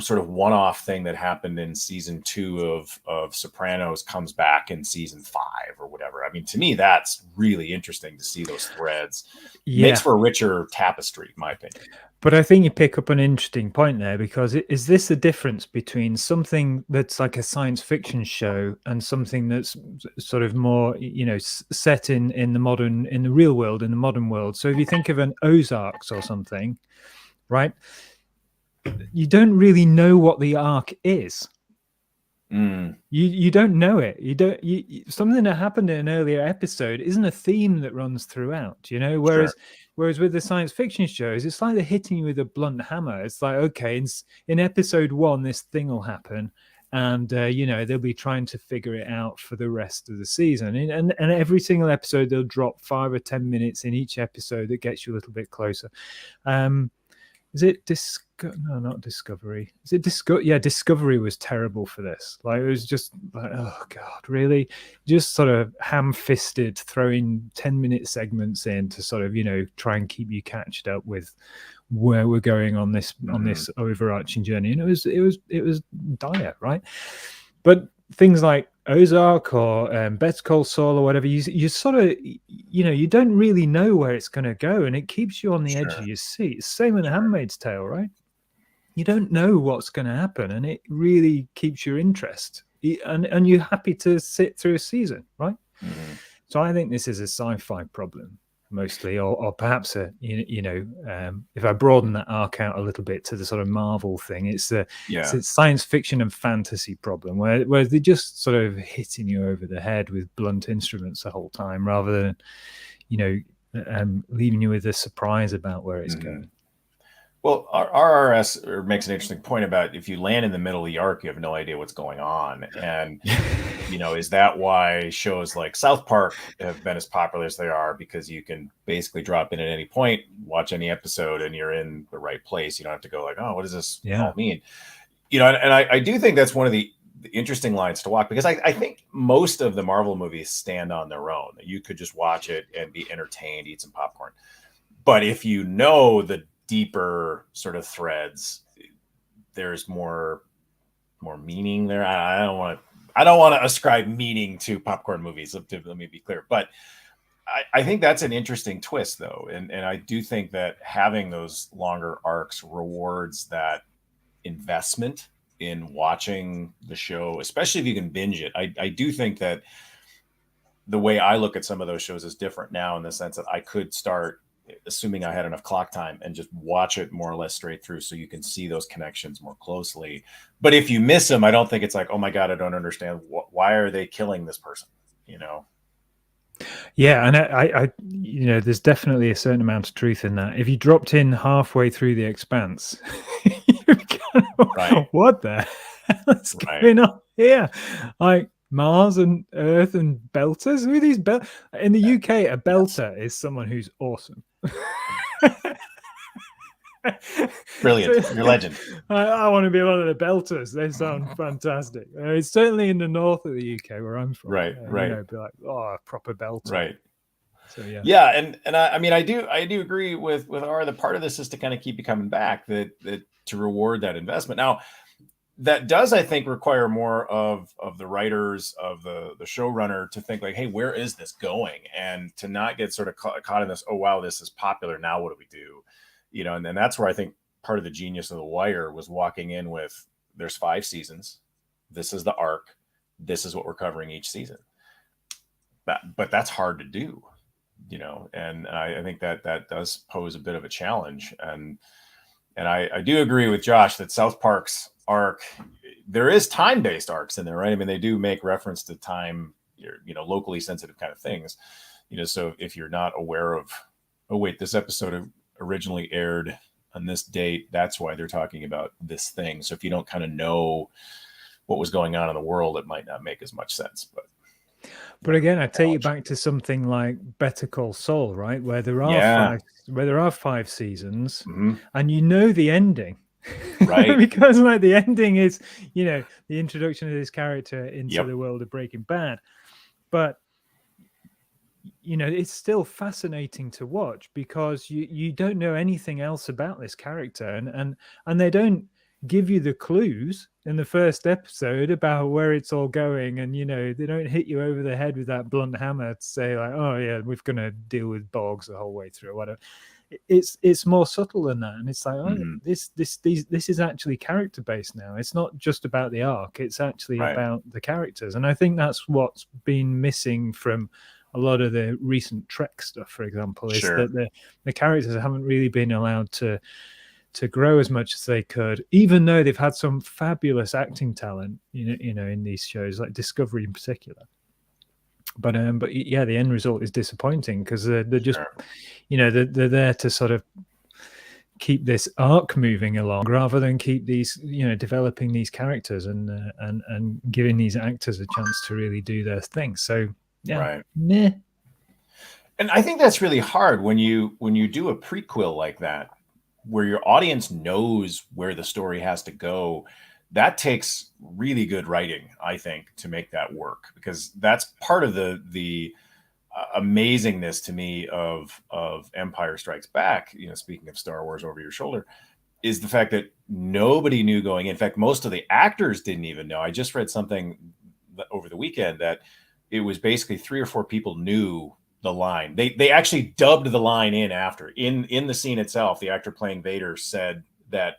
sort of one-off thing that happened in season 2 of Sopranos comes back in season 5 or whatever. I mean, to me, that's really interesting to see those threads. Makes for a richer tapestry, in my opinion. But I think you pick up an interesting point there, because is this the difference between something that's like a science fiction show and something that's sort of more, you know, set in the real world, in the modern world? So if you think of an Ozarks or something, right, you don't really know what the arc is. You don't know it. Something that happened in an earlier episode isn't a theme that runs throughout, you know. Whereas with the science fiction shows, it's like they're hitting you with a blunt hammer. It's like, okay, in episode 1, this thing will happen, and you know, they'll be trying to figure it out for the rest of the season. And every single episode, they'll drop 5 or 10 minutes in each episode that gets you a little bit closer. Is it no, not Discovery? Is it Yeah, Discovery was terrible for this. Like, it was just like, oh god, really? Just sort of ham-fisted, throwing 10-minute segments in to sort of, you know, try and keep you catched up with where we're going on this overarching journey. And it was dire, right? But things like Ozark or Better Call Saul or whatever, you sort of, you know, you don't really know where it's going to go, and it keeps you on the edge of your seat. Same with The Handmaid's Tale, right? You don't know what's going to happen, and it really keeps your interest, and you're happy to sit through a season, right? So I think this is a sci-fi problem. mostly, or perhaps if I broaden that arc out a little bit to the sort of Marvel thing, it's a science fiction and fantasy problem where they're just sort of hitting you over the head with blunt instruments the whole time, rather than leaving you with a surprise about where it's going. Well, RRS makes an interesting point about if you land in the middle of the arc, you have no idea what's going on. And, is that why shows like South Park have been as popular as they are? Because you can basically drop in at any point, watch any episode, and you're in the right place. You don't have to go like, oh, what does this all mean? And I do think that's one of the interesting lines to walk, because I think most of the Marvel movies stand on their own. You could just watch it and be entertained, eat some popcorn. But if you know the deeper sort of threads, there's more meaning there. I don't want to ascribe meaning to popcorn movies. Let me be clear, but I think that's an interesting twist, though, and I do think that having those longer arcs rewards that investment in watching the show, especially if you can binge it. I do think that the way I look at some of those shows is different now, in the sense that I could start, assuming I had enough clock time, and just watch it more or less straight through, so you can see those connections more closely. But if you miss them, I don't think it's like, oh my God, I don't understand. Why are they killing this person? Yeah, and I there's definitely a certain amount of truth in that. If you dropped in halfway through The Expanse, you're kind of, what the hell's going on here? Like Mars and Earth and belters? Who are these in the UK, a belter is someone who's awesome. Brilliant. You're a legend. I want to be one of the belters. They sound fantastic. It's certainly in the north of the UK where I'm from. Right. Be like, oh, a proper belter. Right. So yeah. Yeah, and I mean, I do agree with the part of this is to kind of keep you coming back, that to reward that investment. Now, that does, I think, require more of the writers, of the showrunner, to think like, hey, where is this going? And to not get sort of caught in this, oh, wow, this is popular. Now what do we do? And then that's where I think part of the genius of The Wire was walking in with, there's 5 seasons. This is the arc. This is what we're covering each season. But that's hard to do, and I think that does pose a bit of a challenge. And I do agree with Josh that South Park's arc, there is time-based arcs in there, right? I mean, they do make reference to time, locally sensitive kind of things, so if you're not aware of, oh wait, this episode originally aired on this date, that's why they're talking about this thing. So if you don't kind of know what was going on in the world, it might not make as much sense. But again, I take you back to something like Better Call Saul, right, where there are 5 seasons, and the ending, right? Because like the ending is, the introduction of this character into the world of Breaking Bad, but it's still fascinating to watch, because you don't know anything else about this character, and they don't give you the clues in the first episode about where it's all going, and they don't hit you over the head with that blunt hammer to say like, oh yeah, we're gonna deal with Boggs the whole way through or whatever. It's more subtle than that, and it's like, oh, this is actually character based now. It's not just about the arc, it's actually about the characters. And I think that's what's been missing from a lot of the recent Trek stuff, for example, is that the characters haven't really been allowed to grow as much as they could, even though they've had some fabulous acting talent, in these shows, like Discovery in particular. But yeah, the end result is disappointing, because they're just, they're there to sort of keep this arc moving along, rather than keep these, developing these characters and giving these actors a chance to really do their thing. So yeah, meh. And I think that's really hard when you do a prequel like that, where your audience knows where the story has to go. That takes really good writing, I think, to make that work, because that's part of the amazingness to me of Empire Strikes Back. Speaking of Star Wars over your shoulder, is the fact that nobody knew going in. In fact, most of the actors didn't even know. I just read something over the weekend that it was basically 3 or 4 people knew the line. They actually dubbed the line in after. In the scene itself, the actor playing Vader said that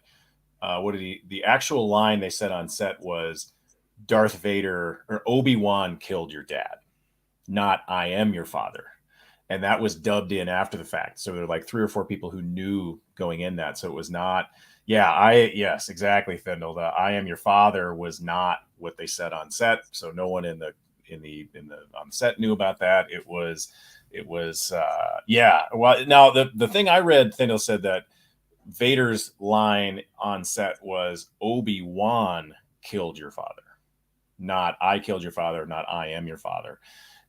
the actual line they said on set was, Darth Vader or Obi-Wan killed your dad, not I am your father. and that was dubbed in after the fact. So there were like 3 or 4 people who knew going in that. So it was not. Yeah, yes, exactly, Findle. The "I am your father" was not what they said on set. So no one on set knew about that. It was yeah. Well, now the thing I read, Findle said that Vader's line on set was "Obi-Wan killed your father," not "I killed your father," not "I am your father."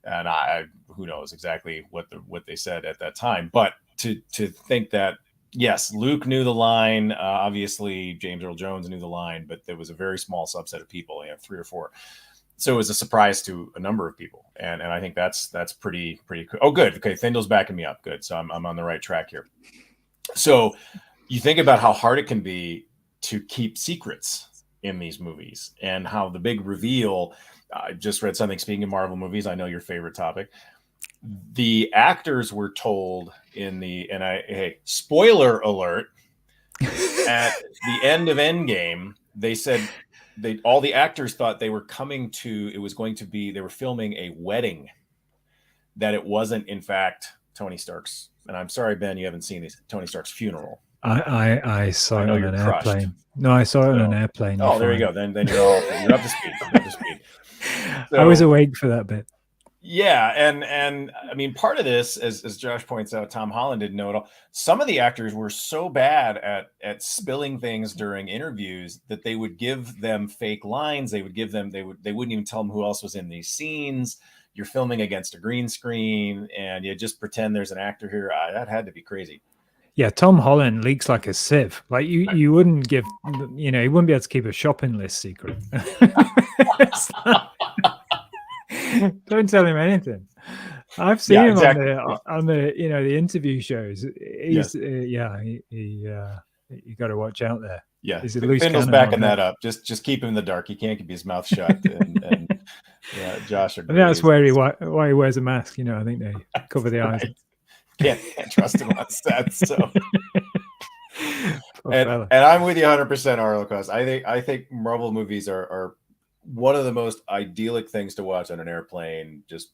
And who knows exactly what they said at that time, but to think that, yes, Luke knew the line. Obviously, James Earl Jones knew the line, but there was a very small subset of people, 3 or 4. So it was a surprise to a number of people, and I think that's pretty cool. Oh, good. Okay, Findle's backing me up. Good. So I'm on the right track here. So you think about how hard it can be to keep secrets in these movies, and how the big reveal. I just read something, speaking of Marvel movies, I know your favorite topic. The actors were told hey, spoiler alert, at the end of Endgame, they said all the actors thought they were they were filming a wedding, that it wasn't in fact Tony Stark's, and I'm sorry, Ben, you haven't seen Tony Stark's funeral. I saw it on an airplane. No, I saw it on an airplane. Oh, there you go. Then you're up to speed. You're up to speed. So, I was awake for that bit. Yeah, and I mean, part of this, as Josh points out, Tom Holland didn't know it all. Some of the actors were so bad at spilling things during interviews that they would give them fake lines. They wouldn't even tell them who else was in these scenes. You're filming against a green screen, and you just pretend there's an actor here. That had to be crazy. Yeah, Tom Holland leaks like a sieve. Like you wouldn't give, you wouldn't be able to keep a shopping list secret. Don't tell him anything. I've seen him exactly. on the the interview shows. He's you got to watch out there. Yeah, Findle's backing that up. Just keep him in the dark. He can't keep his mouth shut. and yeah, Josh. And that's why he wears a mask. I think they cover the eyes. Can't trust him on set. So, and I'm with you 100%, Arlo. Cause I think Marvel movies are one of the most idyllic things to watch on an airplane. Just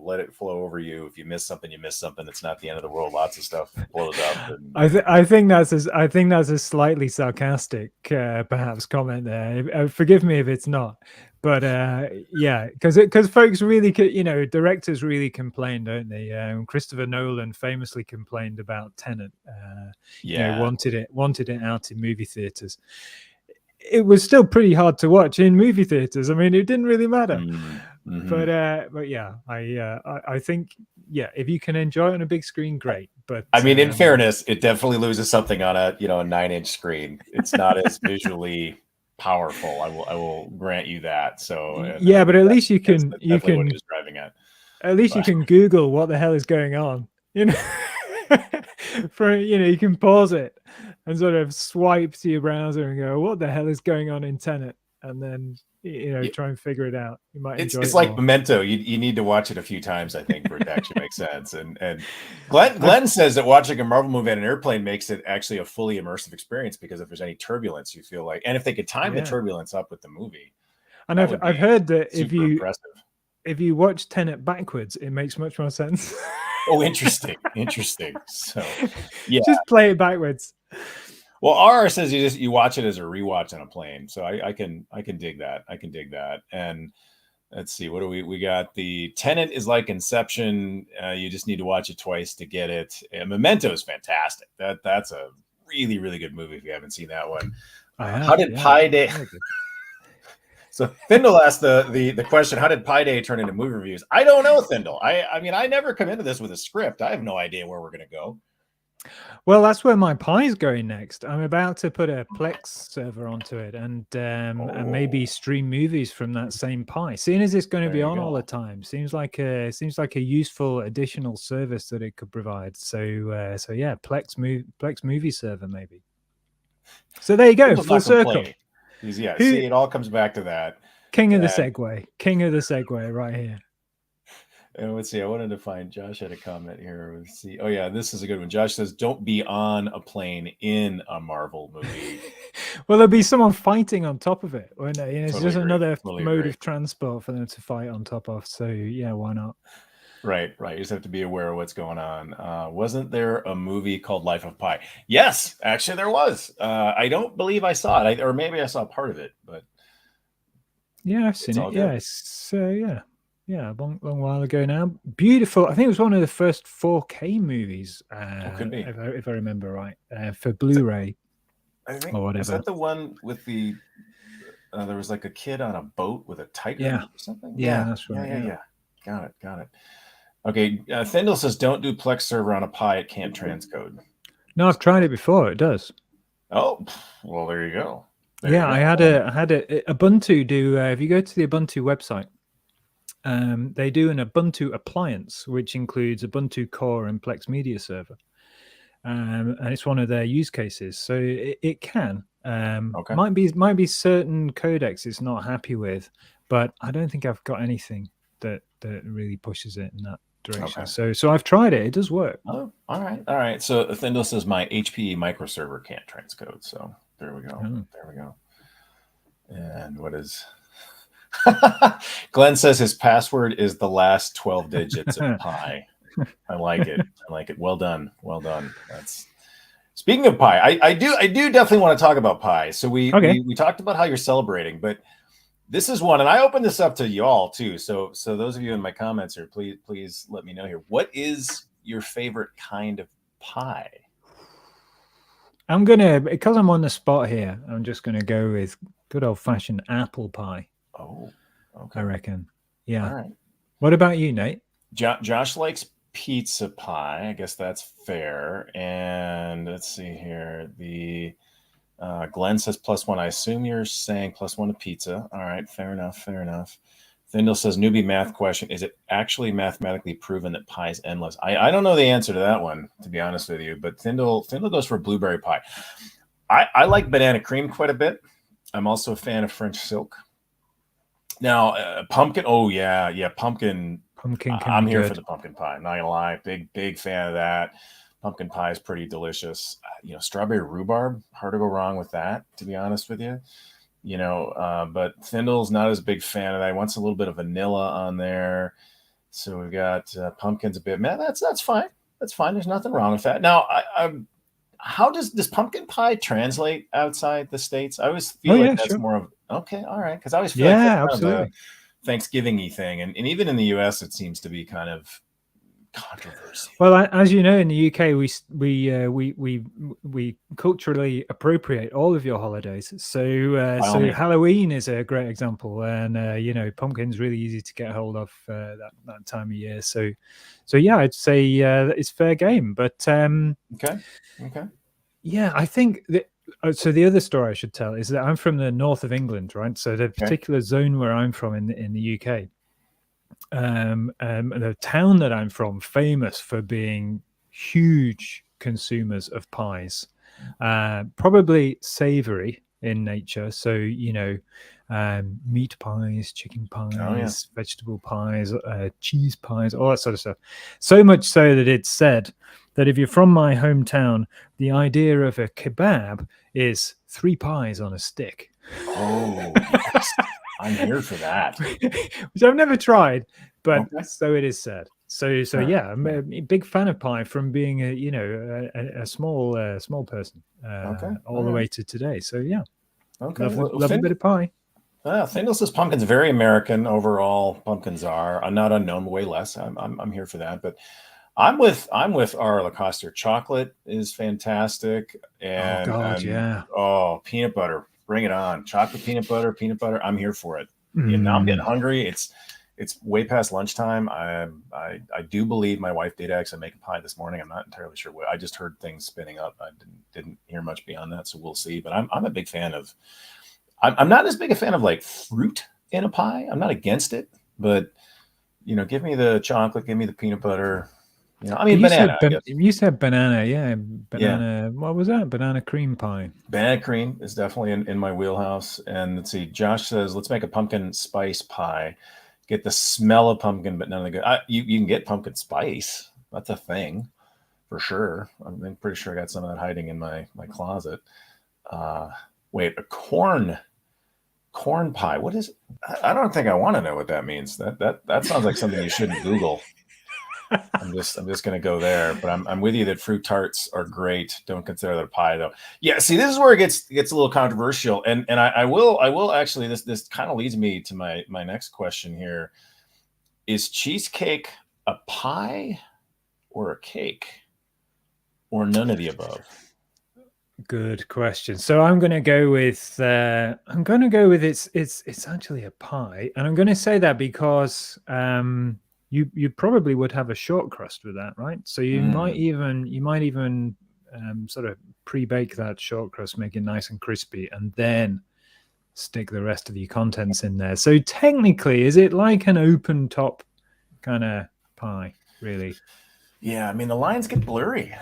let it flow over you. If you miss something, you miss something. It's not the end of the world. Lots of stuff blows up. I think that's a slightly sarcastic, perhaps, comment there. Forgive me if it's not. But yeah, because folks really, directors really complain, don't they? Christopher Nolan famously complained about Tenet. Wanted it out in movie theaters. It was still pretty hard to watch in movie theaters. I mean, it didn't really matter. Mm-hmm. But yeah, I think if you can enjoy it on a big screen, great. But I mean, in fairness, it definitely loses something on a 9-inch screen. It's not as visually powerful. I will grant you that. So yeah, but at least you can what he was driving at. At least you can Google what the hell is going on. You can pause it and sort of swipe to your browser and go, what the hell is going on in Tenet? And then try and figure it out. You might enjoy it's like more. Memento. You need to watch it a few times, I think, for it to actually make sense. And Glenn says that watching a Marvel movie on an airplane makes it actually a fully immersive experience, because if there's any turbulence, you feel like, and if they could time the turbulence up with the movie. And I've heard that if you watch Tenet backwards, it makes much more sense. Oh, interesting. So yeah, just play it backwards. Well, R says you watch it as a rewatch on a plane, so I can dig that. And let's see, what do we got? The Tenet is like Inception. You just need to watch it twice to get it. And Memento is fantastic. That's a really, really good movie if you haven't seen that one. How did Pi Day? So Thindle asked the question, how did Pi Day turn into movie reviews? I don't know, Thindle. I mean, I never come into this with a script. I have no idea where we're going to go. Well, that's where my Pi's going next. I'm about to put a Plex server onto it and maybe stream movies from that same Pi. Seeing as it's going to be on all the time, seems like a useful additional service that it could provide. So yeah, Plex movie server maybe. So there you go, full circle. See, it all comes back to that. King of the segue right here. And let's see, I wanted to find, Josh had a comment here. Let's see. Oh yeah, this is a good one. Josh says, don't be on a plane in a Marvel movie. Well, there'll be someone fighting on top of it, won't there? It's just another mode of transport for them to fight on top of. So yeah, why not? Right. You just have to be aware of what's going on. Wasn't there a movie called Life of Pi? Yes, actually there was. I don't believe I saw it, or maybe I saw part of it, but Yeah, I've it's seen it. all Yeah, good. it's yeah, a long while ago now. Beautiful. I think it was one of the first 4K movies, Oh, could be. if I remember right, for Is it, Blu-ray I think, or was whatever. that the one with the there was like a kid on a boat with a tiger Yeah, or something? yeah, Yeah. that's right. Yeah. Got it. Okay, Thindle says don't do Plex server on a Pi, it can't transcode. No, I've tried it before. It does. Oh, well, there you go. Yeah, I had a Ubuntu do. If you go to the Ubuntu website, they do an Ubuntu appliance, which includes Ubuntu Core and Plex Media Server, and it's one of their use cases. So it can Okay. might be certain codecs it's not happy with, but I don't think I've got anything that really pushes it in that direction. Okay. So I've tried it. It does work. Oh, all right. So Thindle says my HPE microserver can't transcode. So there we go. Oh. There we go. And what is Glenn says his password is the last 12 digits of pi. I like it. Well done. That's speaking of pi. I do definitely want to talk about pi. So Okay. we talked about how you're celebrating, but this is one, and I open this up to y'all too. So those of you in my comments here, please let me know here. What is your favorite kind of pie? I'm gonna, because I'm on the spot here, I'm just gonna go with good old fashioned apple pie. Oh, okay. I reckon. Yeah. All right. What about you, Nate? Josh likes pizza pie. I guess that's fair. And let's see here. The Glenn says +1. I assume you're saying +1 to pizza. All right, fair enough. Thindle says newbie math question. Is it actually mathematically proven that pi is endless? I don't know the answer to that one, to be honest with you, but Thindle goes for blueberry pie. I like banana cream quite a bit. I'm also a fan of French silk. Now, pumpkin. Oh yeah, pumpkin. Pumpkin can I'm be here good. for the pumpkin pie. I'm not gonna lie, big fan of that. Pumpkin pie is pretty delicious. Strawberry rhubarb, hard to go wrong with that, to be honest with you. But Thindle's not as big fan of that. He wants a little bit of vanilla on there. So we've got pumpkins a bit. Man, that's fine. That's fine. There's nothing wrong with that. Now, how does pumpkin pie translate outside the States? I always Oh feel like yeah, that's sure. more of okay, all right, because I always feel like that's Yeah, kind of a absolutely. Thanksgiving-y thing, and even in the U.S., it seems to be kind of controversy. Well, as you know, in the UK, we culturally appropriate all of your holidays. So Halloween is a great example, and pumpkin's really easy to get hold of that time of year. So yeah, I'd say it's fair game. But Okay. yeah, I think that. So the other story I should tell is that I'm from the north of England, right? So the particular zone where I'm from in the UK. The town that I'm from, famous for being huge consumers of pies, probably savory in nature. So, meat pies, chicken pies, vegetable pies, cheese pies, all that sort of stuff. So much so that it's said that if you're from my hometown, the idea of a kebab is 3 pies on a stick. Oh, yes. I'm here for that. Which I've never tried, but so it is said. So yeah, I'm a big fan of pie from being a small person all the way to today. So yeah, love a bit of pie. Thindle says pumpkin's very American overall. Pumpkins are not unknown, way less. I'm here for that, but I'm with our Lacoste. Chocolate is fantastic, and oh god, yeah. Oh, peanut butter, bring it on! Chocolate peanut butter. I'm here for it. Now I'm getting hungry. It's way past lunchtime. I do believe my wife did actually make a pie this morning. I'm not entirely sure what. I just heard things spinning up. I didn't hear much beyond that, so we'll see. But I'm a big fan of. I'm not as big a fan of like fruit in a pie. I'm not against it, but give me the chocolate, give me the peanut butter. Banana. You said banana, yeah. Banana. Yeah. What was that? Banana cream pie. Banana cream is definitely in my wheelhouse. And let's see. Josh says, let's make a pumpkin spice pie. Get the smell of pumpkin, but none of the good. You can get pumpkin spice. That's a thing for sure. I'm pretty sure I got some of that hiding in my closet. Wait, a corn pie. What is it? I don't think I want to know what that means. That sounds like something you shouldn't Google. I'm just going to go there, but I'm with you that fruit tarts are great. Don't consider that a pie though. Yeah, see, this is where it gets a little controversial, and I will actually, this kind of leads me to my next question here. Is cheesecake a pie or a cake, or none of the above? Good question. So I'm going to go with it's actually a pie, and I'm going to say that because you probably would have a short crust with that, right? So you might even sort of pre-bake that short crust, make it nice and crispy, and then stick the rest of your contents in there. So technically, is it like an open top kind of pie, really? Yeah, I mean, the lines get blurry.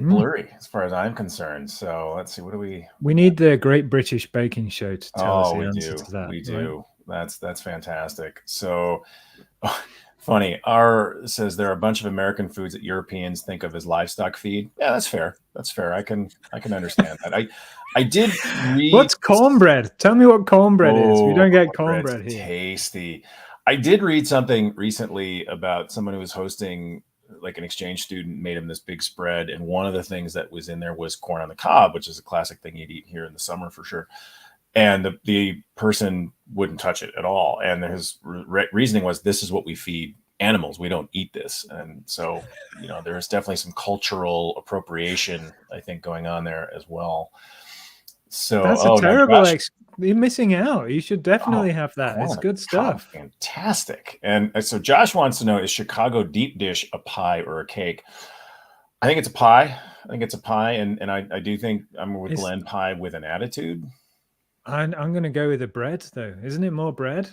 Blurry as far as I'm concerned. So let's see. What do we? We need the Great British Baking Show to tell us the answer to that. We do. Right? That's fantastic. So funny. Says there are a bunch of American foods that Europeans think of as livestock feed. Yeah, that's fair. That's fair. I can understand that. I did read. What's cornbread? Tell me what cornbread is. We don't get cornbread here. Tasty. I did read something recently about someone who was hosting, like an exchange student made him this big spread, and one of the things that was in there was corn on the cob, which is a classic thing you'd eat here in the summer for sure. And the person wouldn't touch it at all, and his reasoning was, this is what we feed animals, we don't eat this. And so, there's definitely some cultural appropriation, I think, going on there as well. So that's a terrible you're missing out. You should definitely have that. It's good stuff. Fantastic. And so Josh wants to know, is Chicago deep dish a pie or a cake? I think it's a pie. And I do think I'm with Glenn, pie with an attitude. I'm going to go with the bread though. Isn't it more bread?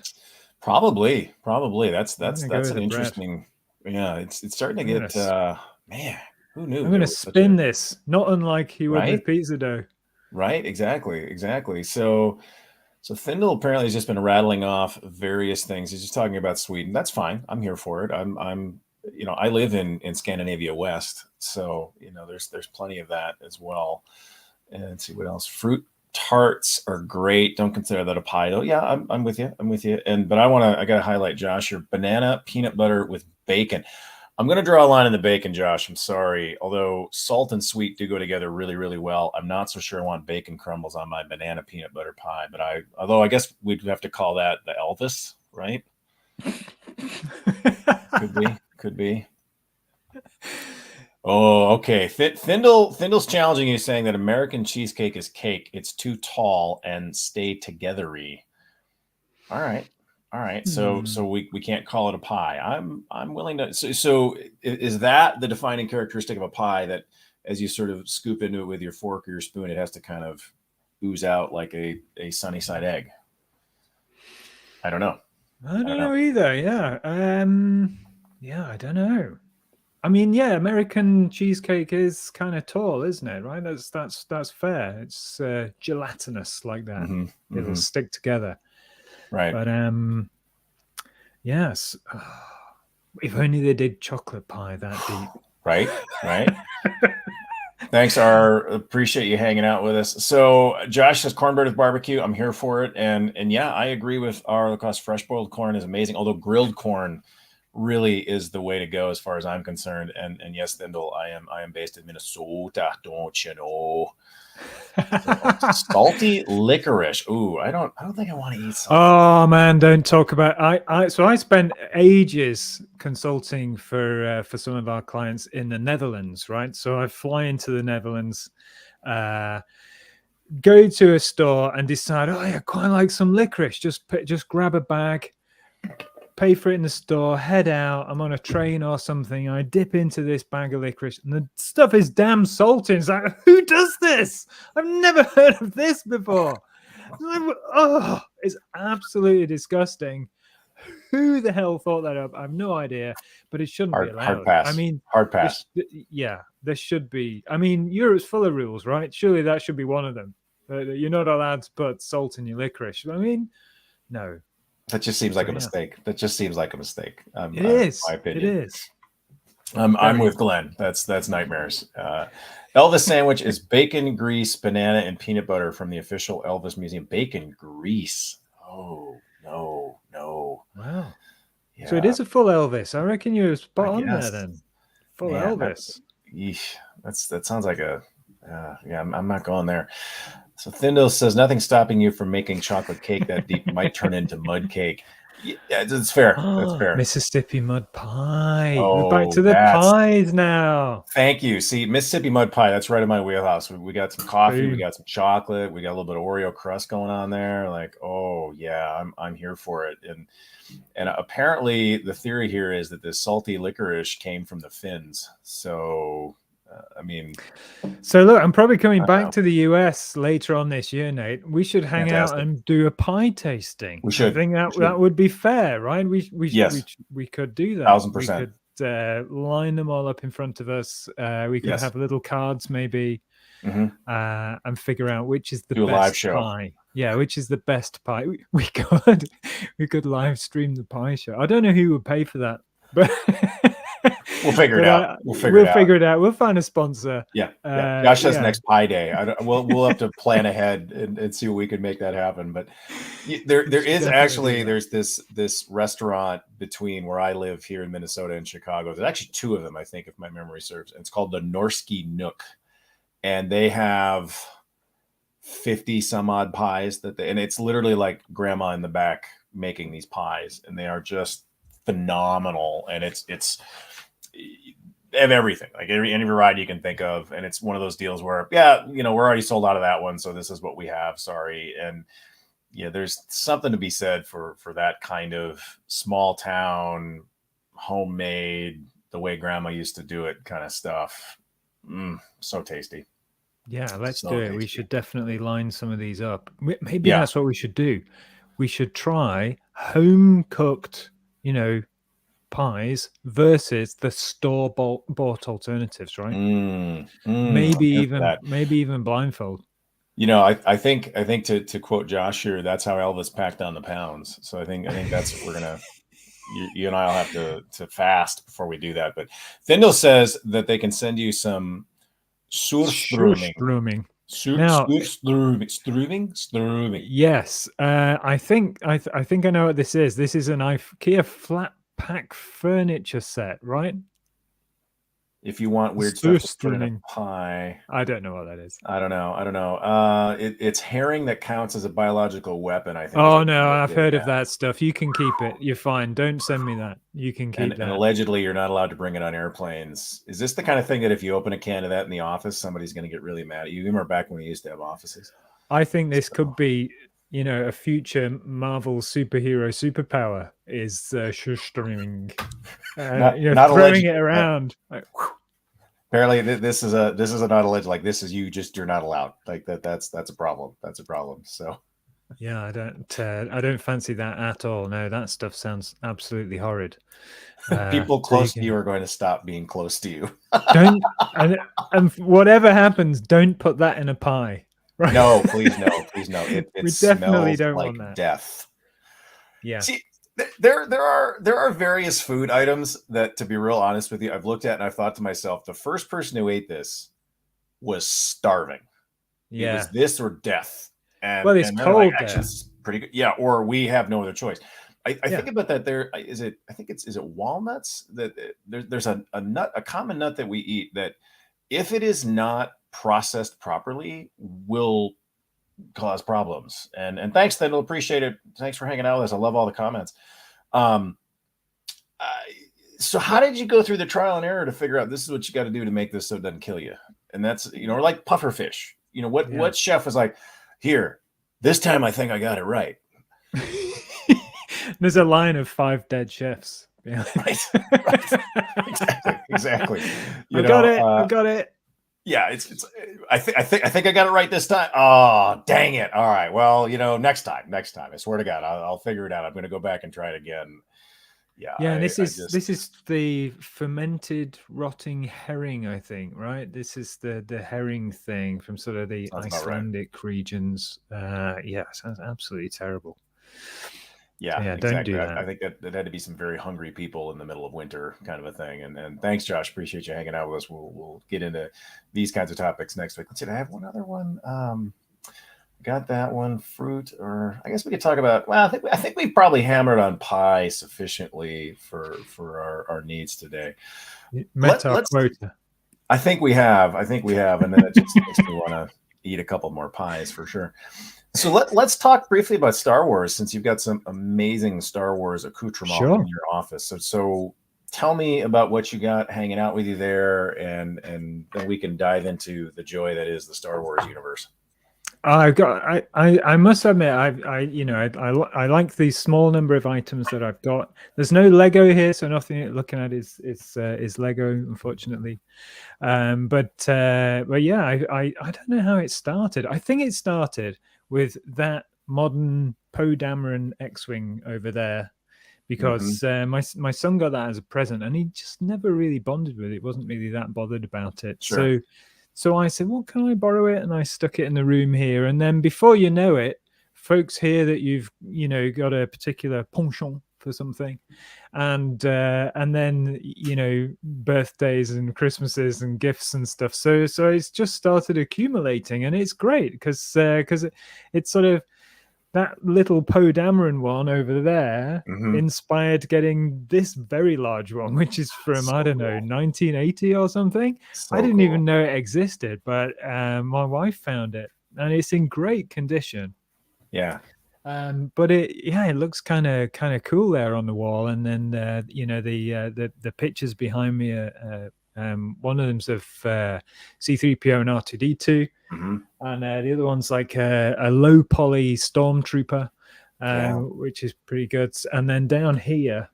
Probably. That's an interesting. Bread. Yeah, it's starting to get man, who knew? I'm going to spin this, not unlike he would with pizza dough. Right, exactly. So Thindle apparently has just been rattling off various things. He's just talking about Sweden. That's fine. I'm here for it. I'm I live in Scandinavia West, so there's plenty of that as well. And let's see what else. Fruit tarts are great. Don't consider that a pie though. Yeah, I'm with you. But I got to highlight, Josh, your banana peanut butter with bacon. I'm going to draw a line in the bacon, Josh. I'm sorry. Although salt and sweet do go together really, really well, I'm not so sure I want bacon crumbles on my banana peanut butter pie. But although I guess we'd have to call that the Elvis, right? Could be. Oh, okay. Thindle's challenging you, saying that American cheesecake is cake. It's too tall and stay togethery. All right. So we can't call it a pie. I'm willing to. So is that the defining characteristic of a pie, that as you sort of scoop into it with your fork or your spoon, it has to kind of ooze out like a sunny side egg? I don't know. I don't know either. Yeah. I don't know. I mean, yeah, American cheesecake is kind of tall, isn't it? Right. That's fair. It's gelatinous like that. Mm-hmm. It'll stick together. Right. But yes. If only they did chocolate pie that deep. Right. Thanks, appreciate you hanging out with us. So Josh says cornbread with barbecue. I'm here for it. And yeah, I agree with because fresh boiled corn is amazing. Although grilled corn really is the way to go as far as I'm concerned. And yes, Thindle, I am based in Minnesota, don't you know? Salty licorice. Ooh, I don't think I want to eat salty. Oh man, don't talk about So I spent ages consulting for some of our clients in the Netherlands, right? So I fly into the Netherlands, go to a store and decide, I quite like some licorice. Just grab a bag, pay for it in the store, head out. I'm on a train or something. I dip into this bag of licorice, and the stuff is damn salty. It's like, who does this? I've never heard of this before. It's absolutely disgusting. Who the hell thought that up? I have no idea, but it shouldn't be allowed. Hard pass. I mean, hard pass. There should be. I mean, Europe's full of rules, right? Surely that should be one of them. You're not allowed to put salt in your licorice. I mean, no. That just seems like a mistake. It is. My opinion. It is. I'm with Glenn. That's nightmares. Elvis sandwich is bacon grease, banana, and peanut butter from the official Elvis Museum. Bacon grease. Oh no. Wow. So it Yeah, is a full Elvis. I reckon you're I spot on there guess. then. Full Man, Elvis. yeesh, that sounds like a yeah. I'm not going there. So Thindle says nothing stopping you from making chocolate cake that deep might turn into mud cake. Yeah, it's fair. That's Oh, fair. Mississippi mud pie. We're back Oh, to the that's pies now. thank you. See, Mississippi mud pie, that's right in my wheelhouse. We got some coffee, we Boom. got some chocolate, we got a little bit of Oreo crust going on there. Like, oh yeah, I'm here for it. And apparently the theory here is that this salty licorice came from the Finns. So I mean, So look, I'm probably coming I don't back know. to the US later on this year, Nate. We should hang out Fantastic. and do a pie tasting. We I should. think We that should. would be fair, right? Yes. We could do that. Thousand We percent. could line them all up in front of us. We could Yes. have little cards maybe, Hmm. and figure out which is the Do a live best show. pie. Yeah, which is the best pie. We could we could live stream the pie show. I don't know who would pay for that, but We'll figure it but out. We'll figure we'll it out. figure it out. We'll find a sponsor. Yeah. Yeah. Josh has Yeah. next pie day. We'll have to plan ahead and see what we can make that happen. But there is actually there's this restaurant between where I live here in Minnesota and Chicago. There's actually two of them, I think, if my memory serves. It's called the Norsky Nook, and they have 50 some odd pies and it's literally like grandma in the back making these pies, and they are just phenomenal. And it's they have everything, like any variety you can think of. And it's one of those deals where, yeah, we're already sold out of that one, so this is what we have. Sorry. And yeah, there's something to be said for that kind of small town, homemade, the way grandma used to do it kind of stuff. So tasty. Yeah, let's So do it. tasty. We should definitely line some of these up. Maybe that's what we should do. We should try home cooked, pies versus the store bought alternatives, right? Maybe even blindfold. I think to quote Josh here, that's how Elvis packed on the pounds. So I think that's what we're gonna. You and I'll have to fast before we do that. But Thindle says that they can send you some surströmming. Struving. Yes, I think I know what this is. This is an IKEA flat pack furniture set, right? If you want weird stuff to put in a pie. I don't know what that is. I don't know. It's herring that counts as a biological weapon, I think. Oh no, I've heard of that stuff. You can keep it. You're fine. Don't send me that. You can keep that. And allegedly, you're not allowed to bring it on airplanes. Is this the kind of thing that if you open a can of that in the office, somebody's going to get really mad at you? You remember back when we used to have offices? I think this could be, a future Marvel superhero superpower is surströmming. Not throwing it around. Like, apparently, this is not alleged. Like, this is you're not allowed. Like that's a problem. That's a problem. So. Yeah, I don't fancy that at all. No, that stuff sounds absolutely horrid. People close to you are going to stop being close to you. Don't and whatever happens, don't put that in a pie. Right? No, please no. It we definitely don't like want that. Death. Yeah. See, there are various food items that, to be real honest with you, I've looked at and I've thought to myself, the first person who ate this was starving. Yeah. It was this or death. And well, it's cold there. It's pretty good. Yeah, or we have no other choice. I think about that. Is it walnuts? That there's a common nut that we eat that, if it is not processed properly, will cause problems. And thanks, Thindle, appreciate it. Thanks for hanging out with us. I love all the comments. So how did you go through the trial and error to figure out this is what you got to do to make this so it doesn't kill you? And that's or like puffer fish. What chef was like, here, this time I think I got it right. There's a line of 5 dead chefs. Yeah. Right. Exactly. I got it. Yeah, it's. I think I got it right this time. Oh, dang it! All right. Well, next time. I swear to God, I'll figure it out. I'm going to go back and try it again. Yeah. Yeah, and this is the fermented rotting herring, I think, right? This is the herring thing from sort of the Icelandic regions. Yeah, sounds absolutely terrible. Yeah, exactly. Don't do that. I think that had to be some very hungry people in the middle of winter kind of a thing. And thanks, Josh. Appreciate you hanging out with us. We'll get into these kinds of topics next week. Let's see. I have one other one. got that one. Fruit, or I guess we could talk about. Well, I think we've probably hammered on pie sufficiently for our needs today. Met our Let's. quota. I think we have. I think we have, and then it just makes me want to eat a couple more pies for sure. So let's talk briefly about Star Wars, since you've got some amazing Star Wars accoutrement in Sure. your office. So tell me about what you got hanging out with you there, and then we can dive into the joy that is the Star Wars universe. I've got. I must admit, I like the small number of items that I've got. There's no Lego here, so nothing looking at is Lego, unfortunately. But yeah, I don't know how it started. I think it started with that modern Poe Dameron X-wing over there, because my son got that as a present, and he just never really bonded with it. Wasn't really that bothered about it. Sure. So I said, well, can I borrow it? And I stuck it in the room here. And then before you know it, folks hear that you've, got a particular penchant for something. And then, birthdays and Christmases and gifts and stuff. So it's just started accumulating, and it's great because it's sort of, that little Poe Dameron one over there inspired getting this very large one, which is from, So I don't know, 1980 or something. So I didn't cool. even know it existed, but my wife found it, and it's in great condition. Yeah. But it looks kind of cool there on the wall, and then the pictures behind me are one of them's of C3PO and R2D2. And the other one's like a low poly stormtrooper, which is pretty good. And then down here,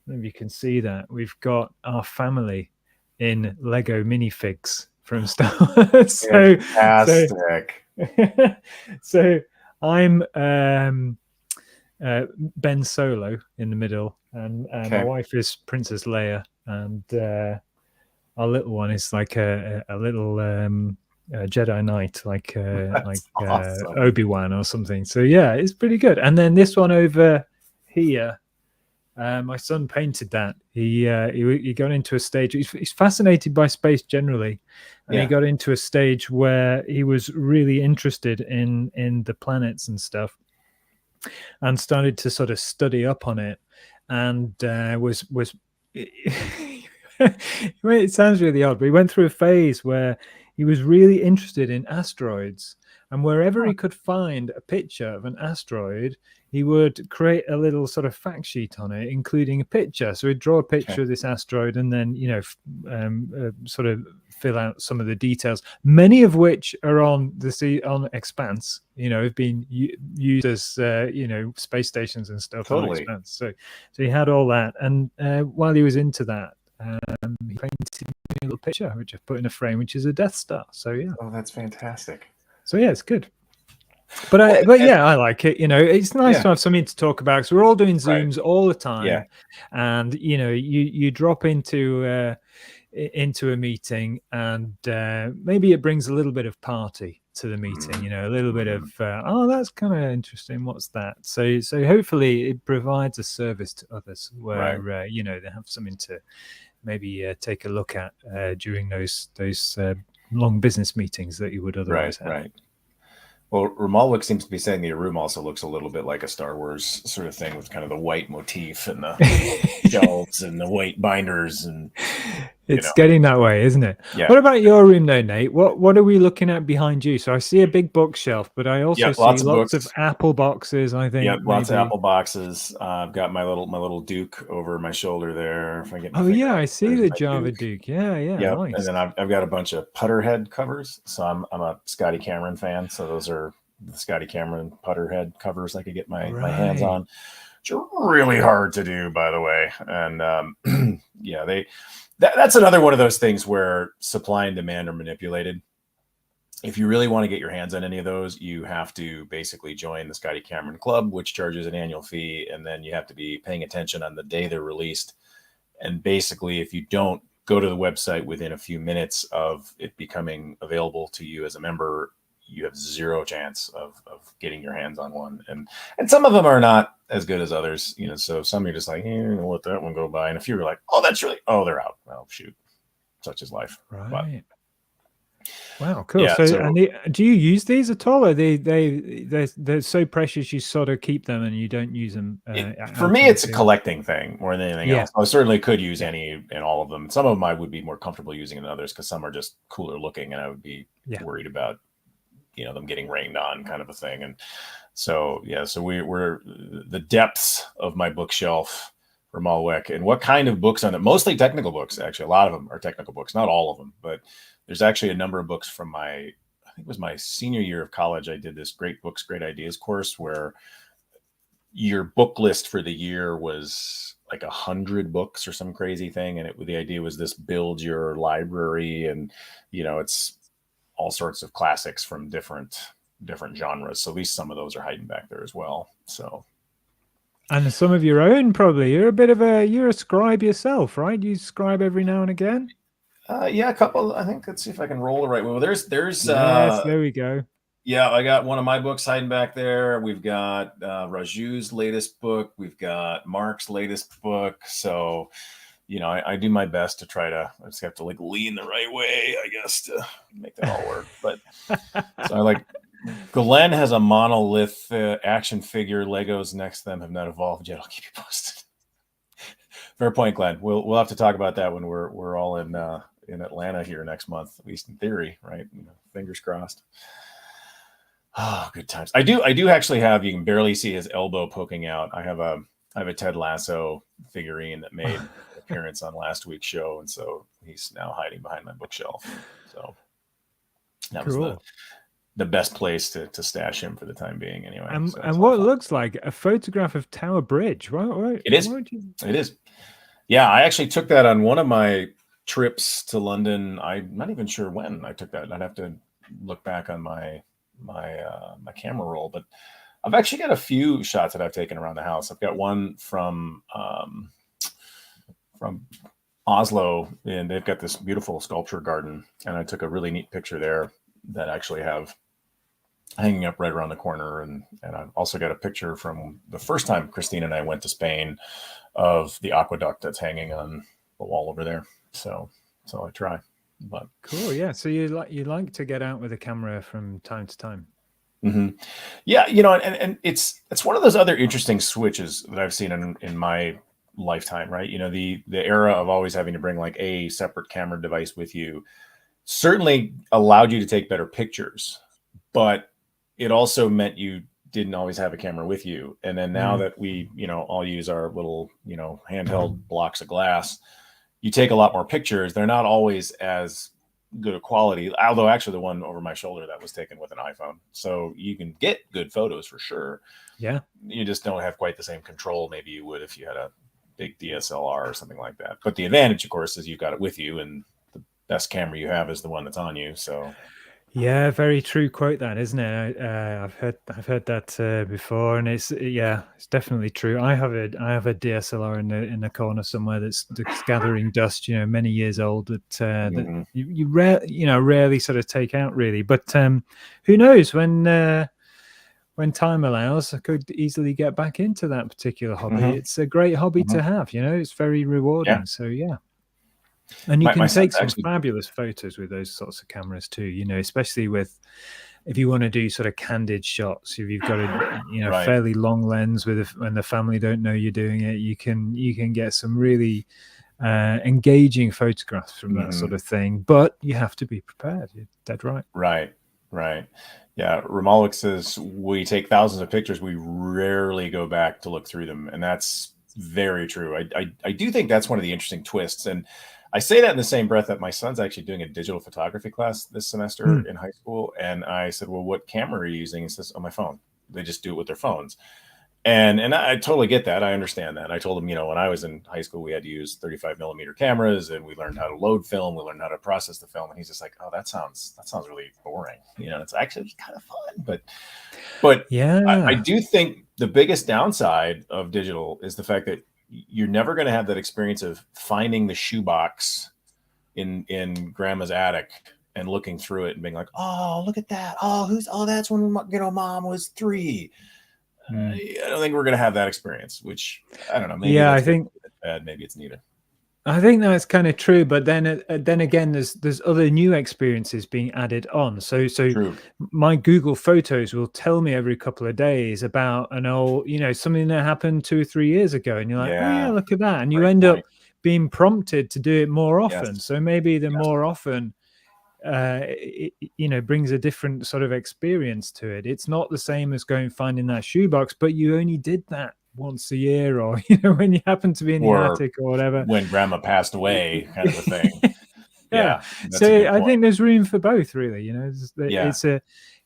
if you can see that, we've got our family in Lego minifigs from Star Wars. Fantastic. So I'm Ben Solo in the middle, and my wife is Princess Leia, and our little one is like a little Jedi Knight, like Awesome. Obi-Wan or something. So yeah, it's pretty good. And then this one over here, my son painted that. He got into a stage. He's fascinated by space generally, and he got into a stage where he was really interested in the planets and stuff, and started to sort of study up on it, and was it sounds really odd, but he went through a phase where he was really interested in asteroids, and wherever he could find a picture of an asteroid, he would create a little sort of fact sheet on it, including a picture. So he'd draw a picture of this asteroid, and then sort of fill out some of the details, many of which are on the sea on Expanse. Have been used as space stations and stuff. Totally. On Expanse. So he had all that, and while he was into that, he painted a little picture which I've put in a frame, which is a Death Star. So yeah. Oh, that's fantastic. So yeah, it's good. But I like it. It's nice to have something to talk about, because we're all doing Zooms all the time, and you drop into a meeting, and maybe it brings a little bit of party to the meeting. A little bit of that's kind of interesting. What's that? So hopefully it provides a service to others where they have something to maybe take a look at during those long business meetings that you would otherwise have. Right. Well, Ramalwick seems to be saying the room also looks a little bit like a Star Wars sort of thing, with kind of the white motif and the shelves and the white binders, and it's getting that way, isn't it? Yeah. What about your room though, Nate? What are we looking at behind you? So I see a big bookshelf, but I also see lots of Apple boxes, I think. Yep, lots of Apple boxes. I've got my little Duke over my shoulder there. If I get I see the Java Duke. Yeah, yep. Nice. And then I've got a bunch of putter head covers. So I'm a Scotty Cameron fan. So those are the Scotty Cameron putter head covers I could get my hands on, which are really hard to do, by the way. And that's another one of those things where supply and demand are manipulated. If you really want to get your hands on any of those, you have to basically join the Scotty Cameron Club, which charges an annual fee, and then you have to be paying attention on the day they're released. And basically, if you don't go to the website within a few minutes of it becoming available to you as a member, you have zero chance of getting your hands on one. And some of them are not as good as others, so some you're just like, let that one go by. And a few are like, they're out. Oh, shoot. Such is life. Right. Wow, cool. Yeah. So, So do you use these at all? Or they're so precious you sort of keep them and you don't use them for out me, in the it's a field? collecting thing more than anything Yeah, else. I certainly could use yeah, any and all of them. Some of them I would be more comfortable using than others because some are just cooler looking, and I would be yeah. worried about them getting rained on, kind of a thing. And so yeah, so we're the depths of my bookshelf for Malwick and what kind of books on it. Mostly technical books, actually. A lot of them are technical books, not all of them, but there's actually a number of books from I think it was my senior year of college. I did this Great Books, Great Ideas course where your book list for the year was like 100 books or some crazy thing, and the idea was this build your library, and it's all sorts of classics from different genres. So at least some of those are hiding back there as well. So And some of your own, probably. You're a scribe yourself, right? You scribe every now and again. yeah, a couple. I think let's see if I can roll the right way. Well, there's Yes, there we go. yeah, I got one of my books hiding back there. We've got Raju's latest book. We've got Mark's latest book. So I do my best to try to. I just have to like lean the right way, I guess, to make that all work. But so I like. Glenn has a monolith action figure. Legos next to them have not evolved yet. I'll keep you posted. Fair point, Glenn. We'll have to talk about that when we're all in Atlanta here next month, at least in theory, right? Fingers crossed. Oh, good times. I do actually have. You can barely see his elbow poking out. I have a Ted Lasso figurine that made an appearance on last week's show, and so he's now hiding behind my bookshelf. So that was Cool. the best place to stash him for the time being, anyway. And So what looks like a photograph of Tower Bridge. Right? it is. It is. Yeah, I actually took that on one of my trips to London. I'm not even sure when I took that. I'd have to look back on my camera roll, but I've actually got a few shots that I've taken around the house. I've got one from Oslo, and they've got this beautiful sculpture garden, and I took a really neat picture there that I actually have hanging up right around the corner. And I've also got a picture from the first time Christine and I went to Spain of the aqueduct that's hanging on the wall over there. So I try. But cool. Yeah. So you like to get out with a camera from time to time. mm-hmm. Yeah, and it's one of those other interesting switches that I've seen in my lifetime, right? The era of always having to bring like a separate camera device with you certainly allowed you to take better pictures, but it also meant you didn't always have a camera with you. And then now that we, all use our little, handheld blocks of glass, you take a lot more pictures. They're not always as good a quality, although actually the one over my shoulder that was taken with an iPhone. So you can get good photos for sure. Yeah. You just don't have quite the same control maybe you would if you had a big DSLR or something like that. But the advantage, of course, is you've got it with you, and the best camera you have is the one that's on you. So yeah, very true quote, that, isn't it? I've heard that before, and it's definitely true. I have a DSLR in the corner somewhere that's gathering dust, many years old, that you rarely sort of take out, really. But who knows, when time allows, I could easily get back into that particular hobby. It's a great hobby to have, it's very rewarding. Yeah. So yeah. And you my can take some actually, fabulous photos with those sorts of cameras too, especially if you want to do sort of candid shots. If you've got a right. fairly long lens when the family don't know you're doing it, you can get some really engaging photographs from that sort of thing. But you have to be prepared. You're dead right. Right. Yeah, Ramalwick says we take thousands of pictures. We rarely go back to look through them, and that's very true. I do think that's one of the interesting twists, and I say that in the same breath that my son's actually doing a digital photography class this semester in high school. And I said, well, what camera are you using? He says, on my phone. They just do it with their phones. And I totally get that. I understand that. I told him, when I was in high school, we had to use 35 millimeter cameras, and we learned how to load film. We learned how to process the film. And he's just like, oh, that sounds really boring. It's actually kind of fun. But yeah, I do think the biggest downside of digital is the fact that you're never going to have that experience of finding the shoebox in grandma's attic and looking through it and being like, oh, look at that. Oh, that's when, mom was 3. I don't think we're going to have that experience, which I don't know. Maybe I that's think bad. Maybe it's neither. I think that's kind of true, but then again, there's other new experiences being added on. So True. my Google Photos will tell me every couple of days about an old, something that happened 2 or 3 years ago, and you're like, oh yeah, Yeah. look at that, and you Great end up point. being prompted to do it more often. Yes. So maybe the Yes. more often, brings a different sort of experience to it. It's not the same as going finding that shoebox, but you only did that once a year, or when you happen to be in the Or attic or whatever. when grandma passed away, kind of a thing. Yeah, Yeah, that's a so good I point. think there's room for both, really. Yeah,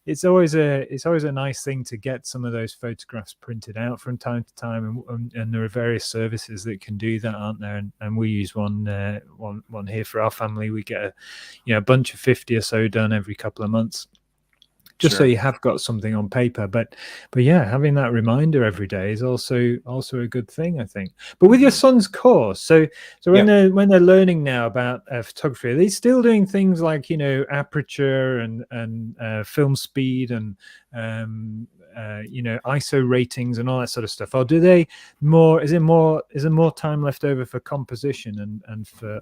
It's always a nice thing to get some of those photographs printed out from time to time, and there are various services that can do that, aren't there? And we use one here for our family. We get a bunch of 50 or so done every couple of months, just so sure. you have got something on paper. But yeah, having that reminder every day is also a good thing, I think. But with your Mhm. son's course, so when Yeah. they're learning now about photography, are they still doing things like aperture and film speed and ISO ratings and all that sort of stuff, or do they more? Is there more time left over for composition and for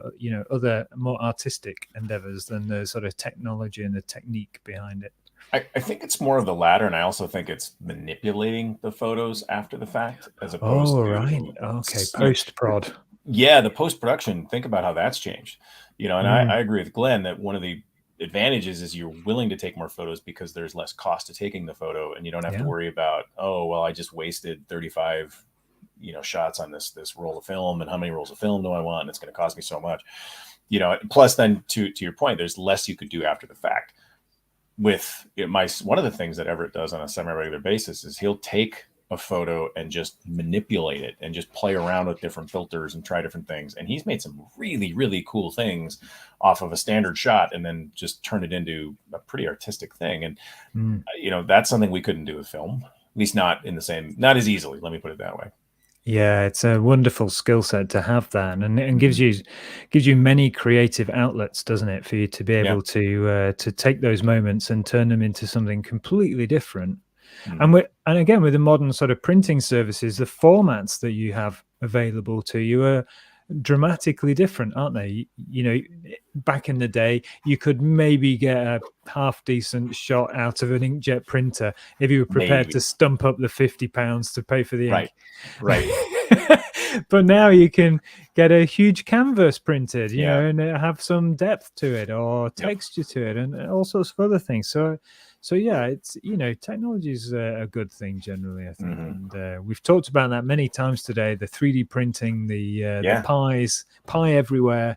other more artistic endeavors than the sort of technology and the technique behind it? I think it's more of the latter, and I also think it's manipulating the photos after the fact as opposed Oh, right. to, Okay. Post prod. yeah, the post production. Think about how that's changed. And I Mm, agree with Glenn that one of the advantages is you're willing to take more photos because there's less cost to taking the photo, and you don't have to yeah. worry about, oh well, I just wasted 35 shots on this roll of film, and how many rolls of film do I want, and it's going to cost me so much. Plus then to your point, there's less you could do after the fact. With my one of the things that Everett does on a semi-regular basis is he'll take a photo and just manipulate it and just play around with different filters and try different things, and he's made some really really cool things off of a standard shot and then just turn it into a pretty artistic thing. And Mm. that's something we couldn't do with film, at least not as easily, let me put it that way. Yeah, it's a wonderful skill set to have that, and gives Mhm. you many creative outlets, doesn't it, for you to be Yeah. able to take those moments and turn them into something completely different. Mhm. And again, with the modern sort of printing services, the formats that you have available to you are dramatically different, aren't they? Back in the day, you could maybe get a half decent shot out of an inkjet printer if you were prepared Maybe. to stump up the £50 to pay for the Right. ink. Right. But now you can get a huge canvas printed, Yeah. and have some depth to it or Yep. texture to it and all sorts of other things. So yeah, it's technology is a good thing generally, I think, Mhm. and we've talked about that many times today. The 3D printing, the Yeah. pie everywhere,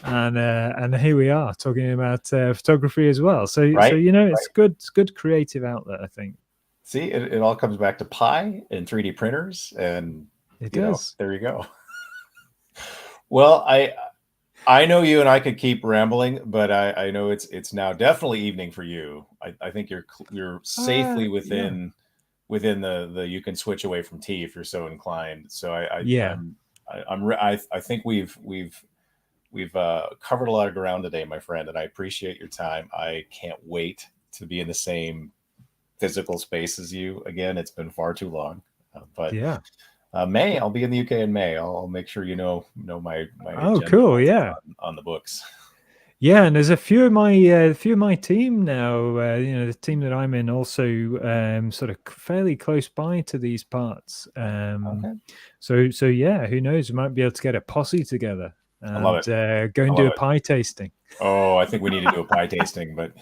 and here we are talking about photography as well. So Right. it's good. It's good creative outlet, I think. See, it all comes back to pi and 3D printers, and It does. there you go. Well, I know you and I could keep rambling, but I know it's now definitely evening for you. I think you're safely Yeah, within the you can switch away from tea if you're so inclined. So yeah. I think we've covered a lot of ground today, my friend, and I appreciate your time. I can't wait to be in the same physical space as you again. It's been far too long, but Yeah. May, I'll be in the UK in May. I'll make sure know my Oh, agenda cool. Yeah. on the books. Yeah, and there's a few of my team now. The team that I'm in also sort of fairly close by to these parts. Okay, So yeah, who knows? We might be able to get a posse together I love and it. go I and do love a it. pie tasting. Oh, I think we need to do a pie tasting, but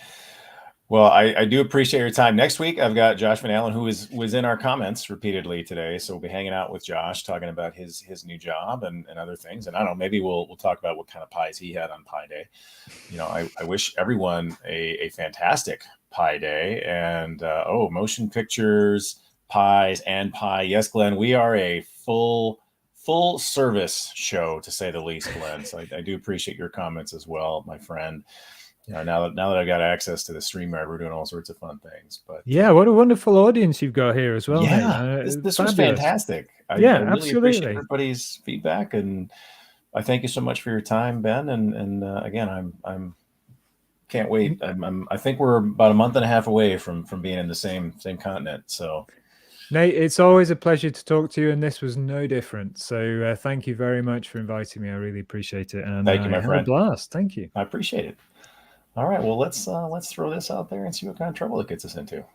well, I do appreciate your time. Next week, I've got Josh Van Allen, who was in our comments repeatedly today. So we'll be hanging out with Josh, talking about his new job and other things. And I don't know, maybe we'll talk about what kind of pies he had on Pie Day. I wish everyone a fantastic Pie Day. And motion pictures, pies, and pie. Yes, Glenn, we are a full service show, to say the least, Glenn. So I do appreciate your comments as well, my friend. Now that I've got access to the StreamYard, we're doing all sorts of fun things. But Yeah, what a wonderful audience you've got here as well, Nate. yeah, this was Fabulous. fantastic. I Yeah, really appreciate absolutely. everybody's feedback, and I thank you so much for your time, Ben. And again, I'm can't wait. I think we're about a month and a half away from being in the same continent. So Nate, it's always a pleasure to talk to you, and this was no different. So thank you very much for inviting me. I really appreciate it, and Thank you, I my had a friend. blast. Thank you. I appreciate it. All right, well, let's throw this out there and see what kind of trouble it gets us into.